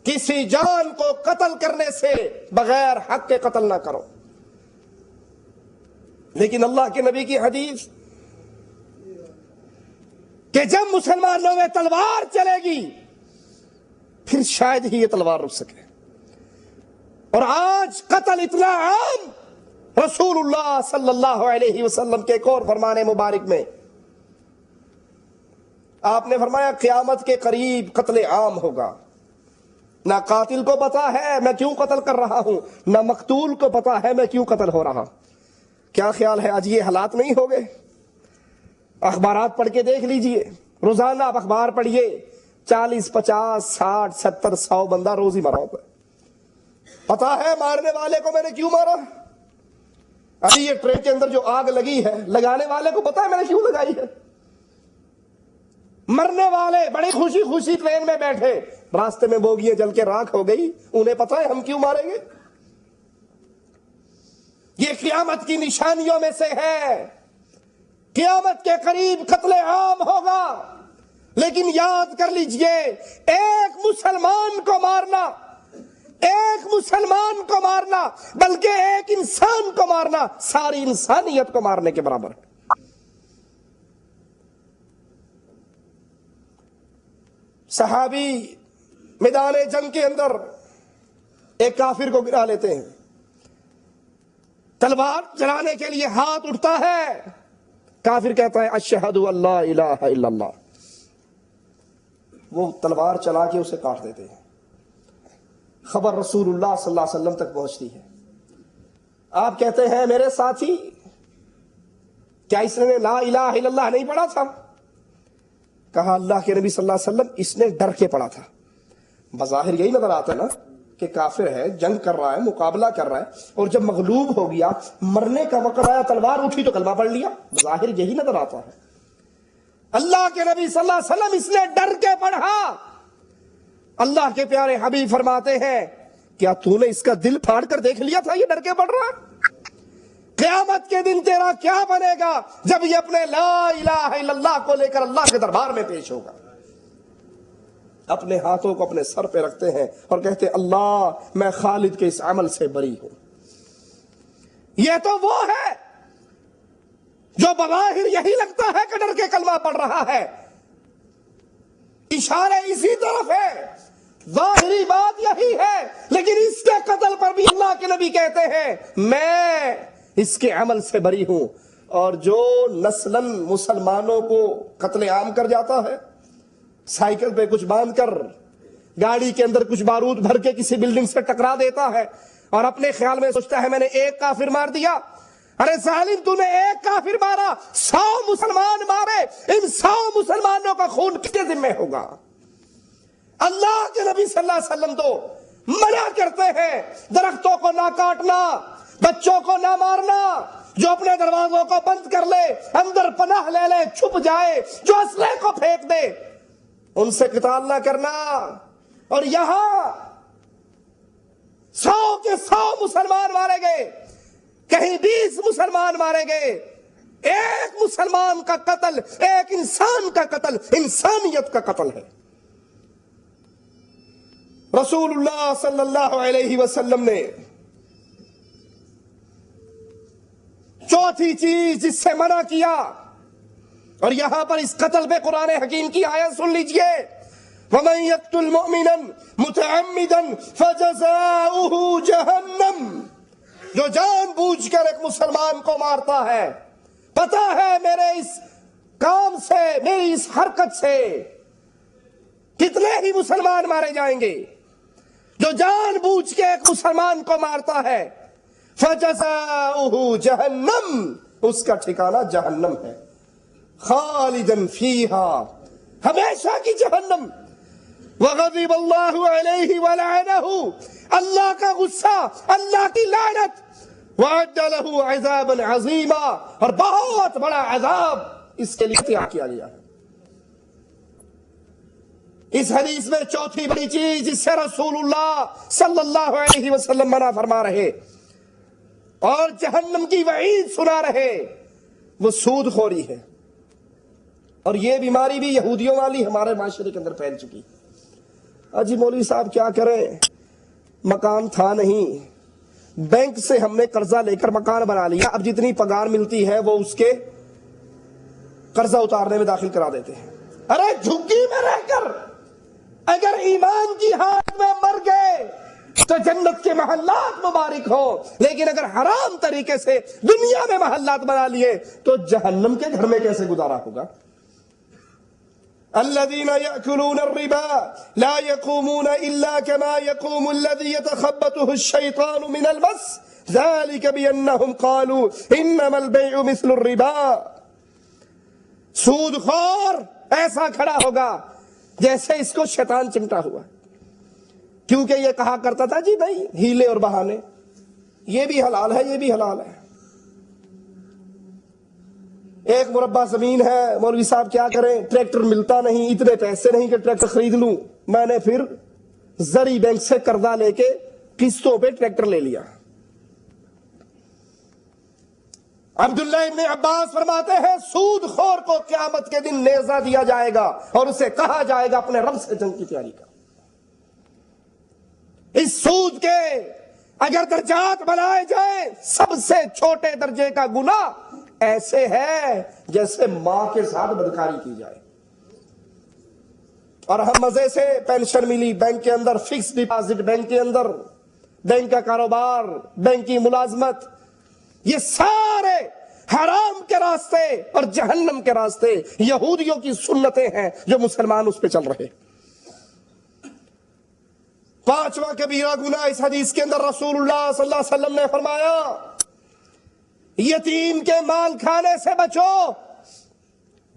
کسی جان کو قتل کرنے سے بغیر حق کے قتل نہ کرو، لیکن اللہ کے نبی کی حدیث کہ جب مسلمانوں میں تلوار چلے گی پھر شاید ہی یہ تلوار رک سکے۔ اور آج قتل اتنا عام، رسول اللہ صلی اللہ علیہ وسلم کے ایک اور فرمان مبارک میں آپ نے فرمایا قیامت کے قریب قتل عام ہوگا، نہ قاتل کو پتا ہے میں کیوں قتل کر رہا ہوں، نہ مقتول کو پتا ہے میں کیوں قتل ہو رہا۔ کیا خیال ہے آج یہ حالات نہیں ہو گئے؟ اخبارات پڑھ کے دیکھ لیجئے، روزانہ آپ اخبار پڑھیے، 40 50 60 70 100 بندہ روز ہی مرا ہوتا ہے۔ پتا ہے مارنے والے کو میں نے کیوں مارا؟ ابھی یہ ٹرین کے اندر جو آگ لگی ہے لگانے والے کو پتا ہے میں نے کیوں لگائی ہے؟ مرنے والے بڑی خوشی خوشی ٹرین میں بیٹھے، راستے میں بوگیاں جل کے راکھ ہو گئی، انہیں پتا ہے ہم کیوں ماریں گے؟ یہ قیامت کی نشانیوں میں سے ہے۔ قیامت کے قریب قتل عام ہوگا، لیکن یاد کر لیجئے ایک مسلمان کو مارنا، ایک مسلمان کو مارنا بلکہ ایک انسان کو مارنا ساری انسانیت کو مارنے کے برابر ہے۔ صحابی میدان جنگ کے اندر ایک کافر کو گرا لیتے ہیں، تلوار چلانے کے لیے ہاتھ اٹھتا ہے، کافر کہتا ہے اشہد ان لا الہ الا اللہ، وہ تلوار چلا کے اسے کاٹ دیتے ہیں۔ خبر رسول اللہ صلی اللہ علیہ وسلم تک پہنچتی ہے، آپ کہتے ہیں میرے ساتھی کیا اس نے لا الہ الا اللہ نہیں پڑھا تھا؟ کہا اللہ کے نبی صلی اللہ علیہ وسلم اس نے ڈر کے پڑھا تھا۔ بظاہر یہی نظر آتا ہے نا کہ کافر ہے، جنگ کر رہا ہے، مقابلہ کر رہا ہے، اور جب مغلوب ہو گیا، مرنے کا وقت آیا، تلوار اٹھی تو کلمہ پڑھ لیا، بظاہر یہی نظر آتا ہے۔ اللہ کے نبی صلی اللہ علیہ وسلم اس نے ڈر کے پڑھا۔ اللہ کے پیارے حبیب فرماتے ہیں کیا تو نے اس کا دل پھاڑ کر دیکھ لیا تھا یہ ڈر کے پڑھ رہا؟ قیامت کے دن تیرا کیا بنے گا جب یہ اپنے لا الہ الا اللہ کو لے کر اللہ کے دربار میں پیش ہوگا؟ اپنے ہاتھوں کو اپنے سر پہ رکھتے ہیں اور کہتے اللہ میں خالد کے اس عمل سے بری ہوں۔ یہ تو وہ ہے جو بظاہر یہی لگتا ہے کہ ڈر کے کلمہ پڑھ رہا ہے، اشارے اسی طرف ہے، ظاہری بات یہی ہے، لیکن اس کے قتل پر بھی اللہ کے نبی کہتے ہیں میں اس کے عمل سے بری ہوں۔ اور جو نسلاً مسلمانوں کو قتل عام کر جاتا ہے، سائیکل پہ کچھ باندھ کر گاڑی کے اندر کچھ بارود بھر کے کسی بلڈنگ سے ٹکرا دیتا ہے اور اپنے خیال میں سوچتا ہے میں نے ایک کافر مار دیا. ارے ظالم تو نے ایک کافر مارا, 100 مسلمان مارے, ان 100 مسلمانوں کا خون کس کے ذمہ ہوگا؟ اللہ کے نبی صلی اللہ علیہ وسلم تو منع کرتے ہیں درختوں کو نہ کاٹنا, بچوں کو نہ مارنا, جو اپنے دروازوں کو بند کر لے, اندر پناہ لے لے, چھپ جائے, جو اسلحے کو پھینک دے, ان سے قتال نہ کرنا. اور یہاں 100 کے 100 مسلمان مارے گئے, کہیں 20 مسلمان مارے گئے. ایک مسلمان کا قتل ایک انسان کا قتل, انسانیت کا قتل ہے. رسول اللہ صلی اللہ علیہ وسلم نے چوتھی چیز جس سے منع کیا, اور یہاں پر اس قتل پہ قرآن حکیم کی آیت سن لیجئے, وَمَن يَقْتُلْ مُؤْمِنًا مُتَعَمِّدًا فَجَزَاؤُهُ جَهَنَّمُ, جو جان بوجھ کر ایک مسلمان کو مارتا ہے, پتا ہے میرے اس کام سے, میری اس حرکت سے کتنے ہی مسلمان مارے جائیں گے. جو جان بوجھ کے ایک مسلمان کو مارتا ہے, فَجَزَاؤُهُ جَهَنَّمُ, اس کا ٹھکانہ جہنم ہے, خالداً فِيهَا, ہمیشہ کی جہنم. وَغَضِبَ اللَّهُ عَلَيْهِ وَلَعَنَهُ, اللہ کا غصہ, اللہ کی لعنت. وَأَعَدَّ لَهُ عَذَابًا عَظِيمًا, اور بہت بڑا عذاب اس کے لیے تیار کیا گیا ہے. اس حدیث میں چوتھی بڑی چیز جس سے رسول اللہ صلی اللہ علیہ وسلم منع فرما رہے اور جہنم کی وعید سنا رہے, وہ سود خوری ہے. اور یہ بیماری بھی یہودیوں والی ہمارے معاشرے کے اندر پھیل چکی. جی مولوی صاحب کیا کریں, مکان تھا نہیں, بینک سے ہم نے قرضہ لے کر مکان بنا لیا, اب جتنی پگار ملتی ہے وہ اس کے قرضہ اتارنے میں داخل کرا دیتے ہیں. ارے جھگی میں رہ کر اگر ایمان کی حالت میں مر گئے تو جنت کے محلات مبارک ہوں, لیکن اگر حرام طریقے سے دنیا میں محلات بنا لیے تو جہنم کے گھر میں کیسے گزارا ہوگا؟ الذين يأكلون الربا لا يقومون إلا كما يقوم الذي يتخبطه الشيطان من المس ذلك بأنهم قالوا إنما البيع مثل الربا. سود خور ایسا کھڑا ہوگا جیسے اس کو شیطان چمٹا ہوا, کیونکہ یہ کہا کرتا تھا جی بھائی ہیلے اور بہانے, یہ بھی حلال ہے, یہ بھی حلال ہے. ایک مربع زمین ہے, مولوی صاحب کیا کریں, ٹریکٹر ملتا نہیں, اتنے پیسے نہیں کہ ٹریکٹر خرید لوں, میں نے پھر زرعی بینک سے قرضہ لے کے قسطوں پہ ٹریکٹر لے لیا. عبداللہ ابن عباس فرماتے ہیں سود خور کو قیامت کے دن نیزہ دیا جائے گا اور اسے کہا جائے گا اپنے رب سے جنگ کی تیاری کا. اس سود کے اگر درجات بنائے جائیں, سب سے چھوٹے درجے کا گناہ ایسے ہے جیسے ماں کے ساتھ بدکاری کی جائے. اور ہم مزے سے پینشن ملی بینک کے اندر, فکس ڈپازٹ بینک کے اندر, بینک کا کاروبار, بینک کی ملازمت, یہ سارے حرام کے راستے اور جہنم کے راستے, یہودیوں کی سنتیں ہیں جو مسلمان اس پہ چل رہے. پانچواں کبیرہ گناہ اس حدیث کے اندر رسول اللہ صلی اللہ علیہ وسلم نے فرمایا یتیم کے مال کھانے سے بچو.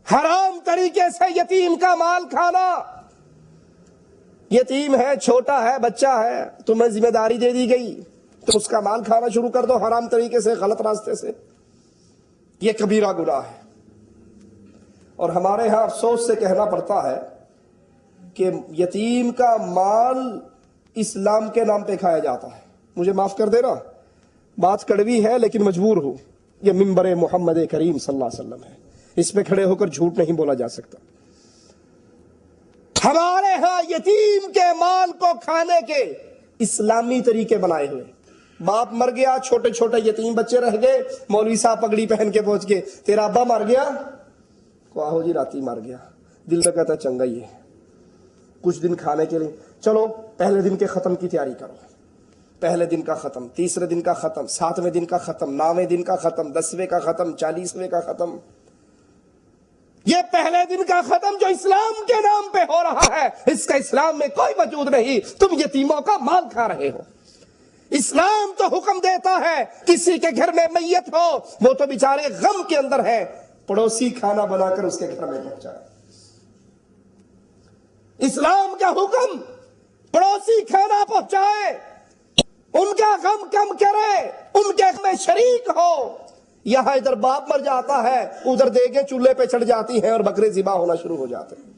حرام طریقے سے یتیم کا مال کھانا, یتیم ہے, چھوٹا ہے, بچہ ہے, تمہیں ذمہ داری دے دی گئی تو اس کا مال کھانا شروع کر دو حرام طریقے سے, غلط راستے سے, یہ کبیرہ گناہ ہے. اور ہمارے ہاں افسوس سے کہنا پڑتا ہے کہ یتیم کا مال اسلام کے نام پہ کھایا جاتا ہے. مجھے معاف کر دینا, بات کڑوی ہے لیکن مجبور ہوں, یہ منبر محمد کریم صلی اللہ علیہ وسلم ہے, اس پہ کھڑے ہو کر جھوٹ نہیں بولا جا سکتا. ہمارے ہاں یتیم کے مال کو کھانے کے اسلامی طریقے بنائے ہوئے. باپ مر گیا, چھوٹے چھوٹے یتیم بچے رہ گئے, مولوی صاحب پگڑی پہن کے پہنچ گئے, تیرا ابا مر گیا, کو آہو جی راتی مر گیا, دل تو کہتا چنگا ہی ہے, کچھ دن کھانے کے لیے, چلو پہلے دن کے ختم کی تیاری کرو, پہلے دن کا ختم, تیسرے دن کا ختم, 7ویں دن کا ختم, 9ویں دن کا ختم, 10ویں کا ختم, 40ویں کا ختم. یہ پہلے دن کا ختم جو اسلام کے نام پہ ہو رہا ہے، اس کا اسلام میں کوئی وجود نہیں. تم یتیموں کا مال کھا رہے ہو. اسلام تو حکم دیتا ہے کسی کے گھر میں میت ہو، وہ تو بیچارے غم کے اندر ہے، پڑوسی کھانا بنا کر اس کے گھر میں پہنچائے. اسلام کا حکم پڑوسی کھانا پہنچائے، ان کا غم کم کرے، ان کے غم میں شریک ہو. یہاں ادھر باپ مر جاتا ہے، ادھر دیگیں چولہے پہ چڑھ جاتی ہیں اور بکرے ذبح ہونا شروع ہو جاتے ہیں.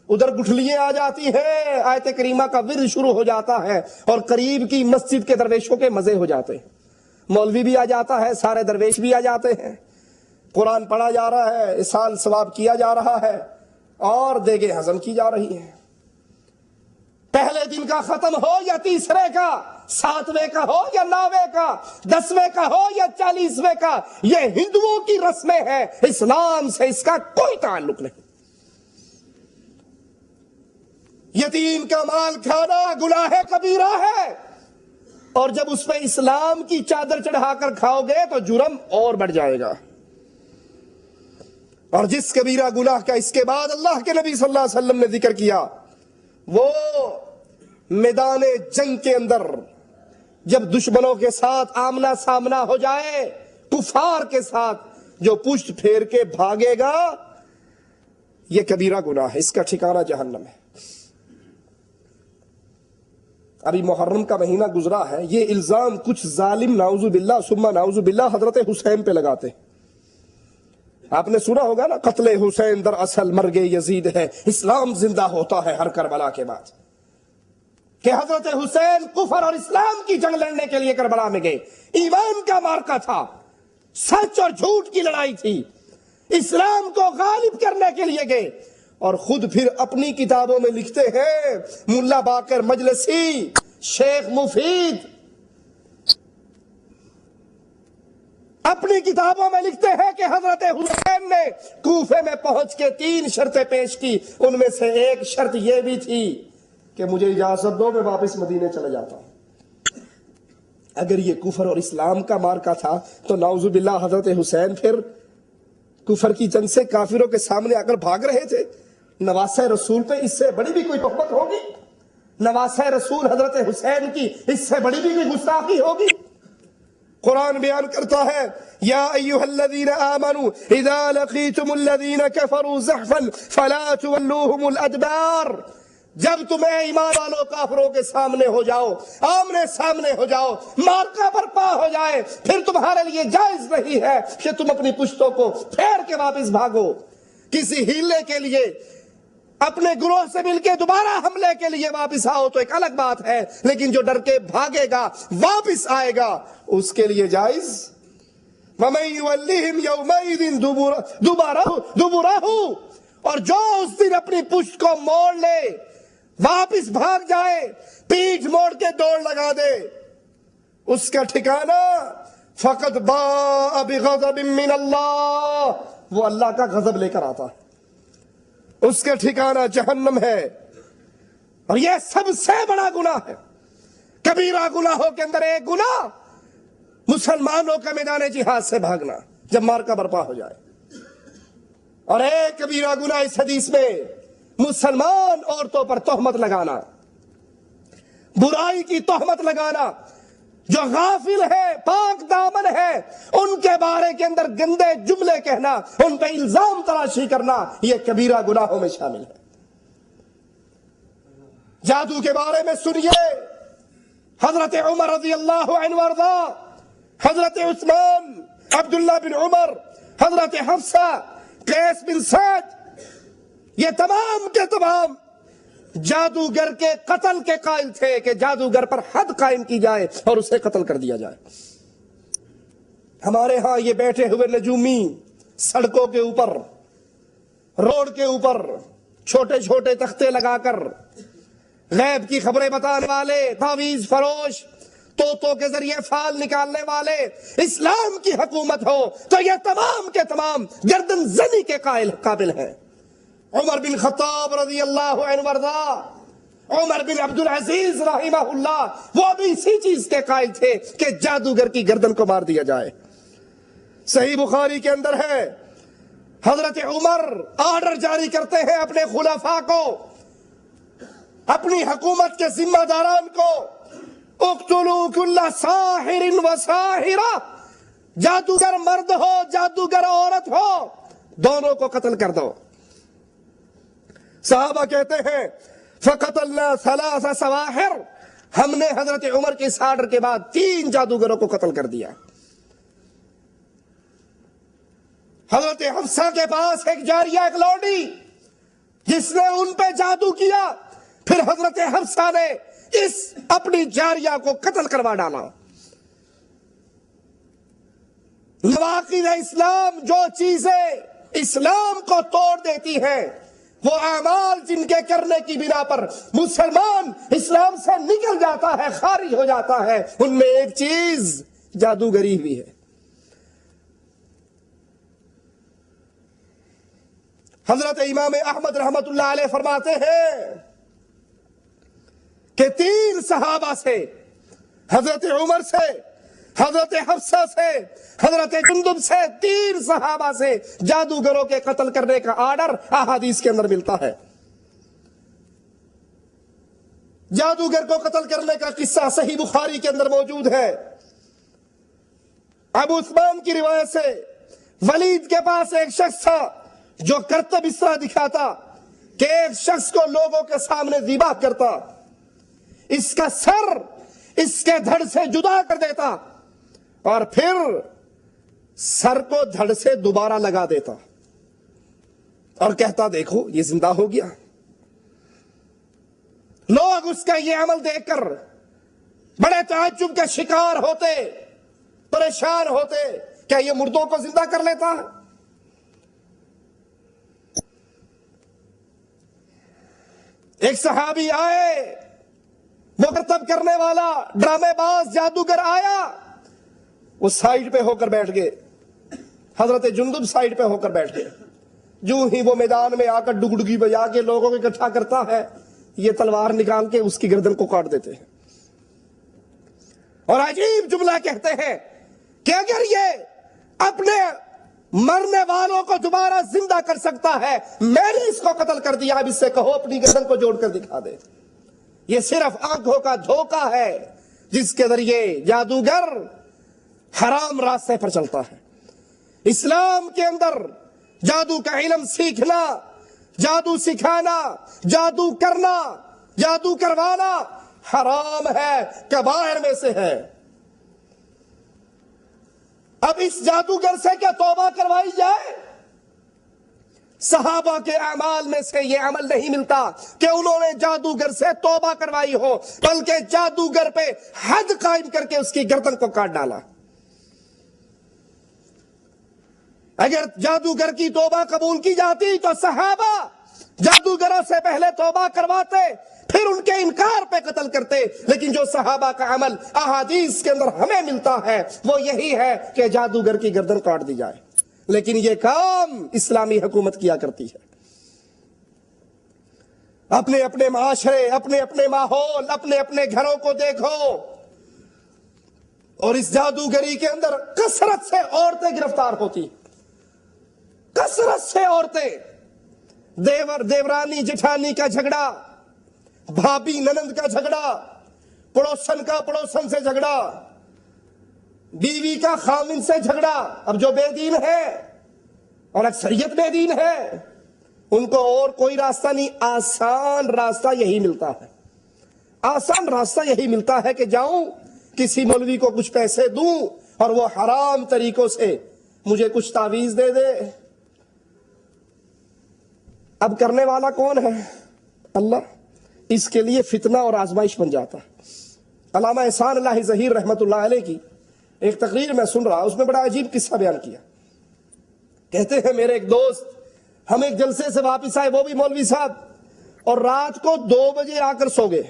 ادھر گٹھلیاں آ جاتی ہیں، آیت کریمہ کا ورد شروع ہو جاتا ہے، اور قریب کی مسجد کے درویشوں کے مزے ہو جاتے ہیں. مولوی بھی آ جاتا ہے، سارے درویش بھی آ جاتے ہیں، قرآن پڑھا جا رہا ہے، احسان ثواب کیا جا رہا ہے، اور دیگیں ہضم کی جا رہی ہیں. پہلے دن کا ختم ہو یا تیسرے کا، 7ویں کا ہو یا 9ویں کا، 10ویں کا ہو یا 40ویں کا، یہ ہندوؤں کی رسمیں ہیں، اسلام سے اس کا کوئی تعلق نہیں. یتیم کا مال کھانا گناہ کبیرہ ہے، اور جب اس پہ اسلام کی چادر چڑھا کر کھاؤ گے تو جرم اور بڑھ جائے گا. اور جس کبیرہ گناہ کا اس کے بعد اللہ کے نبی صلی اللہ علیہ وسلم نے ذکر کیا، وہ میدان جنگ کے اندر جب دشمنوں کے ساتھ آمنا سامنا ہو جائے، کفار کے ساتھ جو پشت پھیر کے بھاگے گا، یہ کبیرہ گناہ ہے، اس کا ٹھکانہ جہنم ہے. ابھی محرم کا مہینہ گزرا ہے، یہ الزام کچھ ظالم نعوذ باللہ ثم نعوذ باللہ حضرت حسین پہ لگاتے. آپ نے سنا ہوگا نا، قتل حسین در اصل مرگ یزید ہے، اسلام زندہ ہوتا ہے ہر کربلا کے بعد. کہ حضرت حسین کفر اور اسلام کی جنگ لڑنے کے لیے کربلا میں گئے. ایمان کا مارکا تھا، سچ اور جھوٹ کی لڑائی تھی، اسلام کو غالب کرنے کے لیے گئے. اور خود پھر اپنی کتابوں میں لکھتے ہیں، ملا باقر مجلسی، شیخ مفید اپنی کتابوں میں لکھتے ہیں کہ حضرت حسین نے کوفے میں پہنچ کے 3 شرطیں پیش کی. ان میں سے ایک شرط یہ بھی تھی کہ مجھے اجازت دو، میں واپس مدینے چلے جاتا ہوں. اگر یہ کفر اور اسلام کا مارکا تھا تو نعوذ باللہ حضرت حسین پھر کفر کی جنگ سے کافروں کے سامنے آ کر بھاگ رہے تھے. نواسہ رسول پہ اس سے بڑی بھی کوئی تہمت ہوگی؟ نواسہ رسول حضرت حسین کی اس سے بڑی بھی کوئی گستاخی ہوگی؟ قرآن بیان کرتا ہے، یا ایھا الذین آمنوا اذا لقیتم الذین کفروا زحفا فلا تولوہم الادبار. جب تمہیں ایمان والوں کافروں کے سامنے ہو جاؤ، آمنے سامنے ہو جاؤ، مارکا برپا ہو جائے، پھر تمہارے لیے جائز نہیں ہے کہ تم اپنی پشتوں کو پھیر کے واپس بھاگو. کسی ہیلے کے لیے اپنے گروہ سے مل کے دوبارہ حملے کے لیے واپس آؤ تو ایک الگ بات ہے، لیکن جو ڈر کے بھاگے گا واپس آئے گا اس کے لیے جائز. وَمَن يُوَلِّهِمْ يَوْمَئِذٍ دُبُرَهُ، اور جو اس دن اپنی پشت کو موڑ لے، واپس بھاگ جائے، پیٹھ موڑ کے دوڑ لگا دے، اس کا ٹھکانہ فَقَدْ بَاءَ بِغَضَبٍ مِّنَ اللَّهِ، وہ اللہ کا غضب لے کر آتا، اس کا ٹھکانہ جہنم ہے. اور یہ سب سے بڑا گناہ ہے. کبیرہ گناہوں کے اندر ایک گناہ مسلمانوں کا میدان جہاد سے بھاگنا جب مارکا برپا ہو جائے، اور ایک کبیرہ گناہ اس حدیث میں مسلمان عورتوں پر تہمت لگانا، برائی کی تہمت لگانا. جو غافل ہے، پاک دامن ہے، ان کے بارے کے اندر گندے جملے کہنا، ان پہ الزام تراشی کرنا، یہ کبیرہ گناہوں میں شامل ہے. جادو کے بارے میں سنیے، حضرت عمر رضی اللہ عنہ وارضا، حضرت عثمان، عبداللہ بن عمر، حضرت حفصہ، قیس بن سعد، یہ تمام کے تمام جادوگر کے قتل کے قائل تھے کہ جادوگر پر حد قائم کی جائے اور اسے قتل کر دیا جائے. ہمارے ہاں یہ بیٹھے ہوئے نجومی سڑکوں کے اوپر، روڈ کے اوپر چھوٹے چھوٹے تختے لگا کر غیب کی خبریں بتانے والے، تعویذ فروش، طوطوں کے ذریعے فال نکالنے والے، اسلام کی حکومت ہو تو یہ تمام کے تمام گردن زنی کے قابل ہیں. عمر بن خطاب رضی اللہ عنہ وارضا، عمر بن عبد العزیز رحمہ اللہ، وہ بھی اسی چیز کے قائل تھے کہ جادوگر کی گردن کو مار دیا جائے. صحیح بخاری کے اندر ہے، حضرت عمر آرڈر جاری کرتے ہیں اپنے خلفاء کو، اپنی حکومت کے ذمہ داران کو، اقتلوا کل ساحر و ساحرہ، جادوگر مرد ہو جادوگر عورت ہو، دونوں کو قتل کر دو۔ صحابہ کہتے ہیں فقتلنا ثلاث سواحر، ہم نے حضرت عمر کے اس آرڈر کے بعد 3 جادوگروں کو قتل کر دیا۔ حضرت حفصہ کے پاس ایک جاریہ، ایک لونڈی، جس نے ان پہ جادو کیا، پھر حضرت حفصہ نے اس اپنی جاریہ کو قتل کروا ڈالا۔ نواقض اسلام، جو چیزیں اسلام کو توڑ دیتی ہیں، وہ اعمال جن کے کرنے کی بنا پر مسلمان اسلام سے نکل جاتا ہے، خارج ہو جاتا ہے، ان میں ایک چیز جادوگری بھی ہے۔ حضرت امام احمد رحمت اللہ علیہ فرماتے ہیں کہ 3 صحابہ سے، حضرت عمر سے، حضرت حفصہ سے، حضرت جندب سے، 3 صحابہ سے جادوگروں کے قتل کرنے کا آرڈر احادیث کے اندر ملتا ہے۔ جادوگر کو قتل کرنے کا قصہ صحیح بخاری کے اندر موجود ہے۔ ابو عثمان کی روایت سے ولید کے پاس ایک شخص تھا جو کرتب اس طرح دکھاتا کہ ایک شخص کو لوگوں کے سامنے ذبح کرتا، اس کا سر اس کے دھڑ سے جدا کر دیتا اور پھر سر کو دھڑ سے دوبارہ لگا دیتا اور کہتا دیکھو یہ زندہ ہو گیا۔ لوگ اس کا یہ عمل دیکھ کر بڑے تعجب کے شکار ہوتے، پریشان ہوتے، کیا یہ مردوں کو زندہ کر لیتا ہے؟ ایک صحابی آئے، مکتب کرنے والا ڈرامے باز جادوگر آیا، وہ سائیڈ پہ ہو کر بیٹھ گئے، حضرت جندب سائیڈ پہ ہو کر بیٹھ گئے۔ جو ہی وہ میدان میں آ کر ڈگڈگی بجا کے لوگوں کو اکٹھا کرتا ہے، یہ تلوار نکال کے اس کی گردن کو کاٹ دیتے ہیں اور عجیب جملہ کہتے ہیں کہ اگر یہ اپنے مرنے والوں کو دوبارہ زندہ کر سکتا ہے، میں نے اس کو قتل کر دیا، اب اس سے کہو اپنی گردن کو جوڑ کر دکھا دے۔ یہ صرف آنکھوں کا دھوکہ ہے جس کے ذریعے جادوگر حرام راستے پر چلتا ہے۔ اسلام کے اندر جادو کا علم سیکھنا، جادو سکھانا، جادو کرنا، جادو کروانا حرام ہے، کبائر میں سے ہے۔ اب اس جادوگر سے کیا توبہ کروائی جائے؟ صحابہ کے اعمال میں سے یہ عمل نہیں ملتا کہ انہوں نے جادوگر سے توبہ کروائی ہو، بلکہ جادوگر پہ حد قائم کر کے اس کی گردن کو کاٹ ڈالا۔ اگر جادوگر کی توبہ قبول کی جاتی تو صحابہ جادوگروں سے پہلے توبہ کرواتے، پھر ان کے انکار پہ قتل کرتے، لیکن جو صحابہ کا عمل احادیث کے اندر ہمیں ملتا ہے وہ یہی ہے کہ جادوگر کی گردن کاٹ دی جائے، لیکن یہ کام اسلامی حکومت کیا کرتی ہے۔ اپنے اپنے معاشرے، اپنے اپنے ماحول، اپنے اپنے گھروں کو دیکھو، اور اس جادوگری کے اندر کثرت سے عورتیں گرفتار ہوتی، کثرت سے عورتیں، دیورانی جٹھانی کا جھگڑا، بھابی ننند کا جھگڑا، پڑوسن کا پڑوسن سے جھگڑا، بیوی کا خاوند سے جھگڑا۔ اب جو بے دین ہے اور اکثریت بے دین ہے ان کو اور کوئی راستہ نہیں، آسان راستہ یہی ملتا ہے، آسان راستہ یہی ملتا ہے کہ جاؤں کسی مولوی کو کچھ پیسے دوں اور وہ حرام طریقوں سے مجھے کچھ تعویذ دے دے۔ اب کرنے والا کون ہے؟ اللہ۔ اس کے لیے فتنہ اور آزمائش بن جاتا ہے۔ علامہ احسان اللہ ظہیر رحمت اللہ علیہ کی ایک تقریر میں سن رہا، اس میں بڑا عجیب قصہ بیان کیا۔ کہتے ہیں میرے ایک دوست، ہم ایک جلسے سے واپس آئے، وہ بھی مولوی صاحب، اور رات کو 2 بجے آ کر سو گئے۔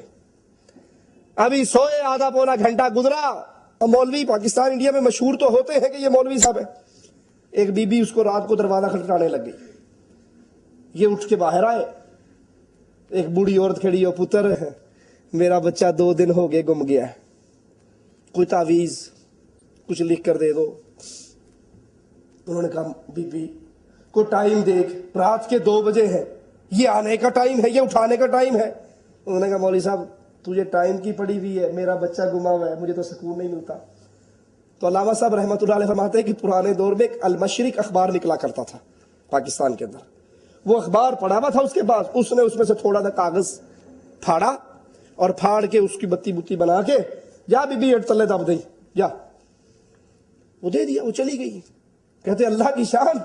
ابھی سوئے آدھا پونا گھنٹہ گزرا، اور مولوی پاکستان انڈیا میں مشہور تو ہوتے ہیں کہ یہ مولوی صاحب ہے۔ ایک بی بی اس کو رات کو دروازہ کھٹکھٹانے لگ گئی، یہ اٹھ کے باہر آئے، ایک بوڑھی عورت کھڑی ہو، پتر میرا بچہ 2 دن ہو گئے گم گیا ہے، کوئی تعویذ کچھ لکھ کر دے دو۔ انہوں نے کہا بی بی کو ٹائم دیکھ، رات کے 2 بجے ہے، یہ آنے کا ٹائم ہے، یہ اٹھانے کا ٹائم ہے. انہوں نے کہا مولوی صاحب تجھے ٹائم کی پڑی ہوئی ہے، میرا بچہ گما ہوا ہے، مجھے تو سکون نہیں ملتا. تو علامہ صاحب رحمۃ اللہ علیہ فرماتے ہیں کہ پرانے دور میں ایک المشرق اخبار نکلا کرتا تھا پاکستان کے اندر. وہ اخبار پڑھا ہوا تھا، اس کے بعد اس نے اس میں سے تھوڑا سا کاغذ پھاڑا اور پھاڑ کے اس کی بتی بتی بنا کے جا بی بی تلے دب دئی، جا وہ دے دیا، وہ چلی گئی. کہتے اللہ کی شان،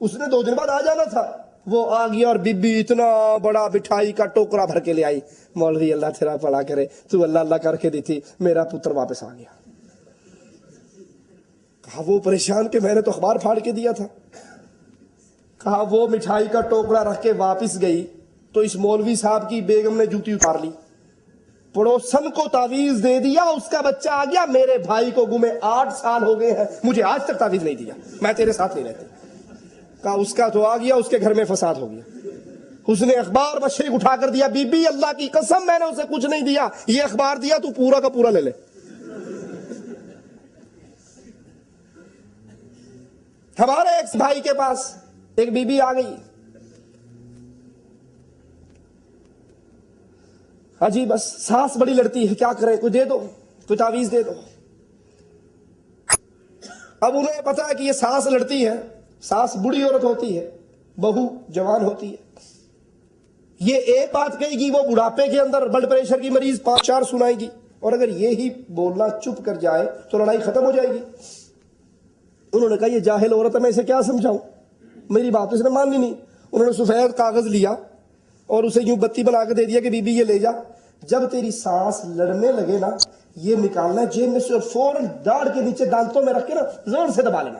اس نے 2 دن بعد آ جانا تھا، وہ آ گیا اور بی بی اتنا بڑا مٹھائی کا ٹوکرا بھر کے لے آئی. مولوی اللہ تیرا بڑا کرے، تو اللہ اللہ کر کے دی تھی، میرا پتر واپس آ گیا. کہا وہ پریشان کہ میں نے تو اخبار پھاڑ کے دیا تھا. کہا وہ مٹھائی کا ٹوکرا رکھ کے واپس گئی تو اس مولوی صاحب کی بیگم نے جوتی اتار لی، پڑوسن کو تعویذ دے دیا، اس کا بچہ آ گیا، میرے بھائی کو گمے 8 سال ہو گئے ہیں، مجھے آج تک تعویذ نہیں دیا، میں تیرے ساتھ نہیں رہتی. کہا اس کا تو آ گیا، اس کے گھر میں فساد ہو گیا. اس نے اخبار مشرق اٹھا کر دیا، بی بی اللہ کی قسم میں نے اسے کچھ نہیں دیا، یہ اخبار دیا تو پورا کا پورا لے لے. ہمارے ایک بھائی کے پاس ایک بی بی آ گئی، ہاں جی بس سانس بڑی لڑتی ہے، کیا کریں، کوئی دے دو، کوئی تعویذ دے دو. اب انہیں پتا ہے کہ یہ سانس لڑتی ہے، سانس بڑی عورت ہوتی ہے، بہو جوان ہوتی ہے، یہ ایک بات کہے گی، وہ بڑھاپے کے اندر بلڈ پریشر کی مریض 5-4 سنائے گی، اور اگر یہی بولنا چپ کر جائے تو لڑائی ختم ہو جائے گی. انہوں نے کہا یہ جاہل عورت ہے، میں اسے کیا سمجھاؤں، میری بات اس نے مانی نہیں. انہوں نے سفید کاغذ لیا اور اسے یوں بتی بنا کے دے دیا کہ بی بی یہ لے جا، جب تیری سانس لڑنے لگے نا یہ نکالنا ہے جیب میں سے اور فوراً داڑھ کے نیچے دانتوں میں رکھ کے نا زور سے دبا لینا،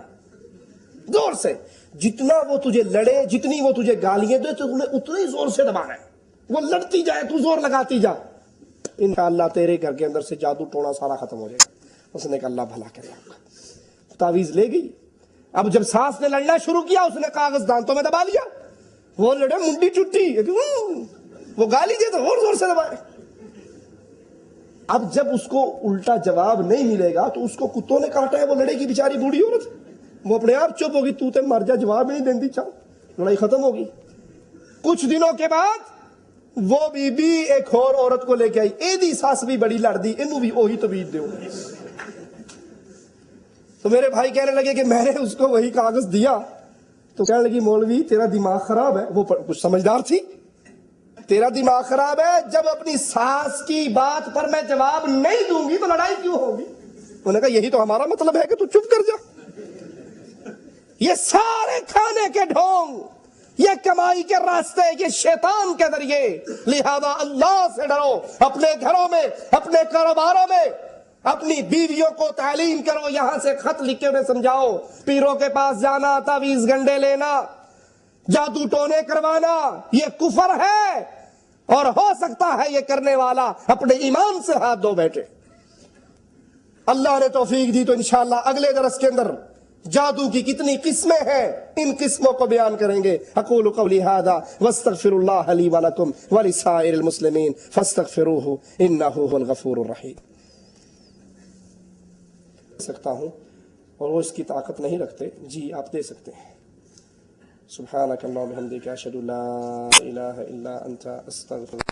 زور سے، جتنا وہ تجھے لڑے، جتنی وہ تجھے گالیاں دے تو انہیں اتنا ہی زور سے دبانا ہے، وہ لڑتی جائے تو زور لگاتی جا، انشاءاللہ تیرے گھر کے اندر سے جادو ٹونا سارا ختم ہو جائے گا. اس نے کہا اللہ بھلا کرے. تعویذ لے گئی. اب جب سانس نے لڑنا شروع کیا اس نے کاغذ دانتوں میں دبا لیا، وہ لڑے منڈی چٹی، وہ گالی دے تو اور زور سے دبائے. اب جب اس کو الٹا جواب نہیں ملے گا تو اس کو کتوں نے کاٹا ہے، وہ لڑے گی بیچاری بوڑھی عورت، وہ اپنے آپ چپ ہوگی، تو تے مر جا، جواب نہیں دیں دی، چاہ لڑائی ختم ہوگی. کچھ دنوں کے بعد وہ بی بی ایک اور عورت کو لے کے آئی، اے دی ساس بھی بڑی لڑ دی، انہوں بھی وہی طبیعت دیو. تو میرے بھائی کہنے لگے کہ میں نے اس کو وہی کاغذ دیا تو کہنے لگی مولوی تیرا دماغ خراب ہے. وہ کچھ سمجھدار تھی، تیرا دماغ خراب ہے، جب اپنی ساس کی بات پر میں جواب نہیں دوں گی تو لڑائی کیوں ہوگی. انہوں نے کہا یہی تو ہمارا مطلب ہے کہ تو چپ کر جا. یہ سارے کھانے کے ڈھونگ، یہ کمائی کے راستے، یہ شیطان کے ذریعے. لہذا اللہ سے ڈرو، اپنے گھروں میں، اپنے کاروباروں میں اپنی بیویوں کو تعلیم کرو، یہاں سے خط لکھ کے انہیں سمجھاؤ. پیروں کے پاس جانا، تعویذ گنڈے لینا، جادو ٹونے کروانا یہ کفر ہے، اور ہو سکتا ہے یہ کرنے والا اپنے ایمان سے ہاتھ دھو بیٹھے. اللہ نے توفیق دی تو انشاءاللہ اگلے درس کے اندر جادو کی کتنی قسمیں ہیں ان قسموں کو بیان کریں گے. اقول قولی ھذا واستغفر اللہ لی ولکم ولسائر المسلمین فاستغفروہ انہ ھو الغفور الرحیم. سکتا ہوں اور وہ اس کی طاقت نہیں رکھتے، جی آپ دے سکتے ہیں. سبحانک اللہم وبحمدک اشہد ان لا الہ الا انت استغفرک.